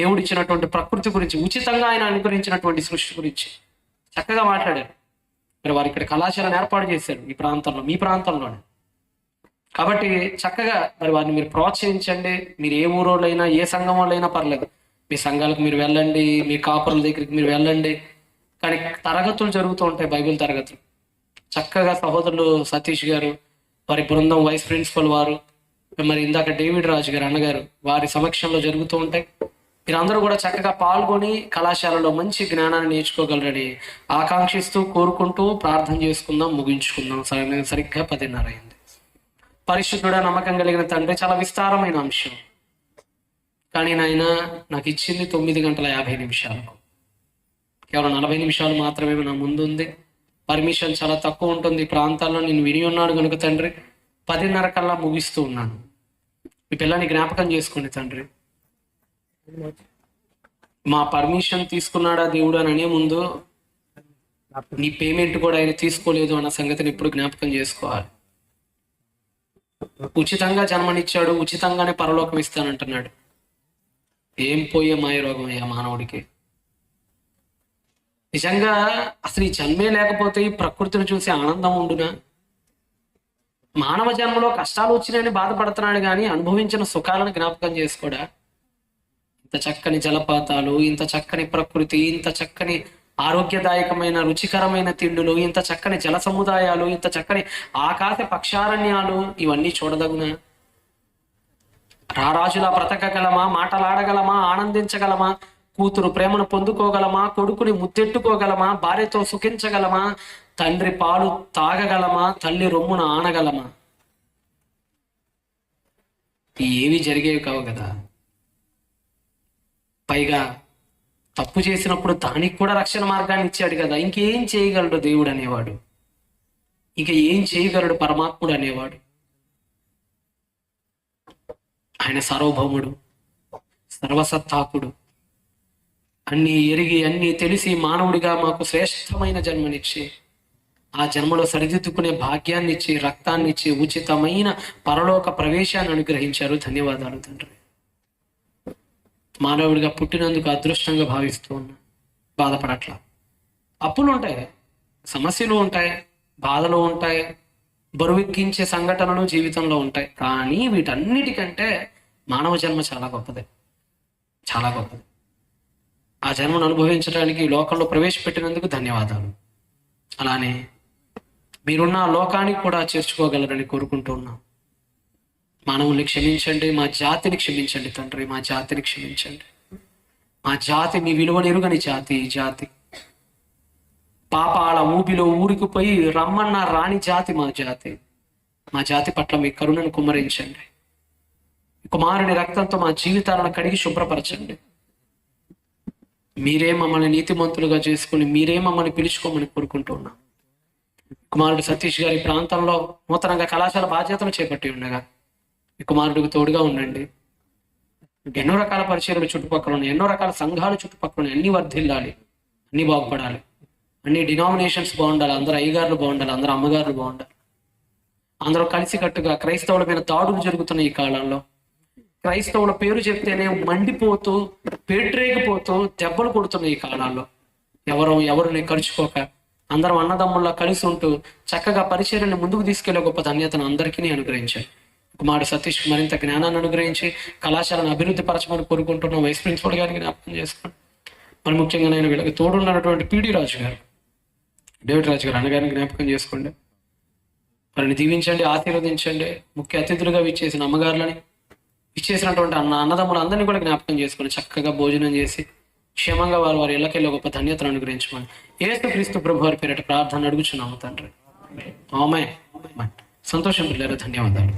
దేవుడు ఇచ్చినటువంటి ప్రకృతి గురించి, ఉచితంగా ఆయన అనుగ్రహించినటువంటి సృష్టి గురించి చక్కగా మాట్లాడారు. మరి వారు ఇక్కడ కళాశాలను ఏర్పాటు చేశారు ఈ ప్రాంతంలో, మీ ప్రాంతంలోనే. కాబట్టి చక్కగా మరి వారిని మీరు ప్రోత్సహించండి. మీరు ఏ ఊరోళ్ళైనా ఏ సంఘం వాళ్ళైనా పర్లేదు, మీ సంఘాలకు మీరు వెళ్ళండి, మీ కాపురుల దగ్గరికి మీరు వెళ్ళండి. కానీ తరగతులు జరుగుతూ ఉంటాయి, బైబిల్ తరగతులు. చక్కగా సహోదరులు సతీష్ గారు, వారి బృందం వైస్ ప్రిన్సిపల్ వారు, మరి ఇందాక డేవిడ్ రాజు గారు అన్నగారు, వారి సమక్షంలో జరుగుతూ ఉంటాయి. మీరందరూ కూడా చక్కగా పాల్గొని కళాశాలలో మంచి జ్ఞానాన్ని నేర్చుకోగలరని ఆకాంక్షిస్తూ, కోరుకుంటూ ప్రార్థన చేసుకుందాం, ముగించుకుందాం. సరిగ్గా 10:30 అయింది. పరిశుద్ధుడా, నమ్మకం కలిగిన తండ్రి, చాలా విస్తారమైన అంశం, కానీ నాయన నాకు ఇచ్చింది 9:50 కేవలం 40 నిమిషాలు మాత్రమే నా ముందు ఉంది. పర్మిషన్ చాలా తక్కువ ఉంటుంది ఈ ప్రాంతాల్లో. నేను విని ఉన్నాను కనుక తండ్రి 10:30 కల్లా ముగిస్తూ ఉన్నాను. మీ పిల్లని జ్ఞాపకం చేసుకోండి తండ్రి. మా పర్మిషన్ తీసుకున్నాడా దేవుడు అని అనే ముందు నీ పేమెంట్ కూడా ఆయన తీసుకోలేదు అన్న సంగతిని ఇప్పుడు జ్ఞాపకం చేసుకోవాలి. ఉచితంగా జన్మనిచ్చాడు, ఉచితంగానే పరలోకం ఇస్తానంటున్నాడు. ఏం పోయే మాయ రోగం అయ్యా మానవుడికి. నిజంగా అసలు ఈ జన్మే లేకపోతే ఈ ప్రకృతిని చూసి ఆనందం ఉండునా? మానవ జన్మలో కష్టాలు వచ్చినాయని బాధపడుతున్నాడు కానీ అనుభవించిన సుఖాలను జ్ఞాపకం చేసుకోడా? ఇంత చక్కని జలపాతాలు, ఇంత చక్కని ప్రకృతి, ఇంత చక్కని ఆరోగ్యదాయకమైన రుచికరమైన తిండులు, ఇంత చక్కని జల సముదాయాలు, ఇంత చక్కని ఆకాశ పక్షారణ్యాలు, ఇవన్నీ చూడదగునా? రారాజులా బ్రతకగలమా? మాటలాడగలమా? ఆనందించగలమా? కూతురు ప్రేమను పొందుకోగలమా? కొడుకుని ముద్దెట్టుకోగలమా? భార్యతో సుఖించగలమా? తండ్రి పాలు తాగగలమా? తల్లి రొమ్మున ఆనగలమా? ఏవి జరిగేవి కావు కదా. పైగా తప్పు చేసినప్పుడు దానికి కూడా రక్షణ మార్గాన్ని ఇచ్చాడు కదా. ఇంకేం చేయగలడు దేవుడు అనేవాడు? ఇంకా ఏం చేయగలడు పరమాత్ముడు అనేవాడు? ఆయన సార్వభౌముడు, సర్వసత్తాకుడు, అన్నీ ఎరిగి అన్నీ తెలిసి మానవుడిగా మాకు శ్రేష్టమైన జన్మనిచ్చి, ఆ జన్మలో సరిదిద్దుకునే భాగ్యాన్ని ఇచ్చి, రక్తాన్ని ఇచ్చి, ఉచితమైన పరలోక ప్రవేశాన్ని అనుగ్రహించారు. ధన్యవాదాలు తండ్రి. మానవుడిగా పుట్టినందుకు అదృష్టంగా భావిస్తూ ఉన్నా. బాధపడట్లా. అప్పులు ఉంటాయి, సమస్యలు ఉంటాయి, బాధలు ఉంటాయి, బరువెక్కించే సంఘటనలు జీవితంలో ఉంటాయి. కానీ వీటన్నిటికంటే మానవ జన్మ చాలా గొప్పది, చాలా గొప్పది. ఆ జన్మను అనుభవించడానికి లోకంలో ప్రవేశపెట్టినందుకు ధన్యవాదాలు. అలానే మీరున్న లోకానికి కూడా చేర్చుకోగలరని కోరుకుంటూ ఉన్నాం. మానవుల్ని క్షమించండి, మా జాతిని క్షమించండి తండ్రి, మా జాతిని క్షమించండి. మా జాతి మీ విలువను ఎరుగని జాతి. ఈ జాతి పాపాల ఊబిలో ఊరికిపోయి రమ్మన్న రాణి జాతి మా జాతి. మా జాతి పట్ల మీ కరుణను కుమ్మరించండి. కుమారుని రక్తంతో మా జీవితాలను కడిగి శుభ్రపరచండి. మీరే మమ్మల్ని నీతిమంతులుగా చేసుకుని మీరే మమ్మల్ని పిలుచుకోమని కోరుకుంటున్నాం. కుమారుడు సతీష్ గారి ప్రాంతంలో నూతనంగా కళాశాల బాధ్యతలు చేపట్టి ఉండగా మీ కుమారుడికి తోడుగా ఉండండి. ఎన్నో రకాల పరిచయాలు చుట్టుపక్కల ఉన్నాయి, ఎన్నో రకాల సంఘాలు చుట్టుపక్కల ఉన్నాయి. అన్ని వర్ధిల్లాలి, అన్ని బాగుపడాలి, అన్ని డినామినేషన్స్ బాగుండాలి, అందరూ అయ్యగారులు బాగుండాలి, అందరూ అమ్మగారులు బాగుండాలి. అందరూ కలిసికట్టుగా క్రైస్తవుల మీద దాడులు జరుగుతున్న ఈ కాలంలో క్రైస్తవుల పేరు చెప్తేనే మండిపోతూ పేట్రేగిపోతూ దెబ్బలు కొడుతున్న ఈ కాలాల్లో ఎవరిని ఖర్చుకోక అందరం అన్నదమ్ముల్లా కలిసి ఉంటూ చక్కగా పరిచర్యని ముందుకు తీసుకెళ్లే గొప్ప ధన్యతను అందరికీ అనుగ్రహించాయి. కుమారుడు సతీష్ మరింత జ్ఞానాన్ని అనుగ్రహించి కళాశాలను అభివృద్ధి పరచమని కోరుకుంటున్న వైస్ ప్రిన్సిపల్ గారికి జ్ఞాపకం చేసుకోండి. మరి ముఖ్యంగా నేను వీళ్ళకి తోడున్నటువంటి పిడి రాజు గారు, డేవిడ్ రాజు గారు అన్నగారిని జ్ఞాపకం చేసుకోండి. వారిని దీవించండి, ఆశీర్వదించండి. ముఖ్య అతిథులుగా విచ్చేసిన అమ్మగారులని, విచ్చేసినటువంటి అన్నదమ్ములు అందరినీ కూడా జ్ఞాపకం చేసుకొని చక్కగా భోజనం చేసి క్షేమంగా వారి ఇళ్ళకెళ్ళి గొప్ప ధన్యతను అనుగ్రహించమని యేసుక్రీస్తు ప్రభు వారి పేరిట ప్రార్థన అడుగుచున్నాము తండ్రి. ఆమేన్. సంతోషం పిల్లలు, ధన్యవాదాలు.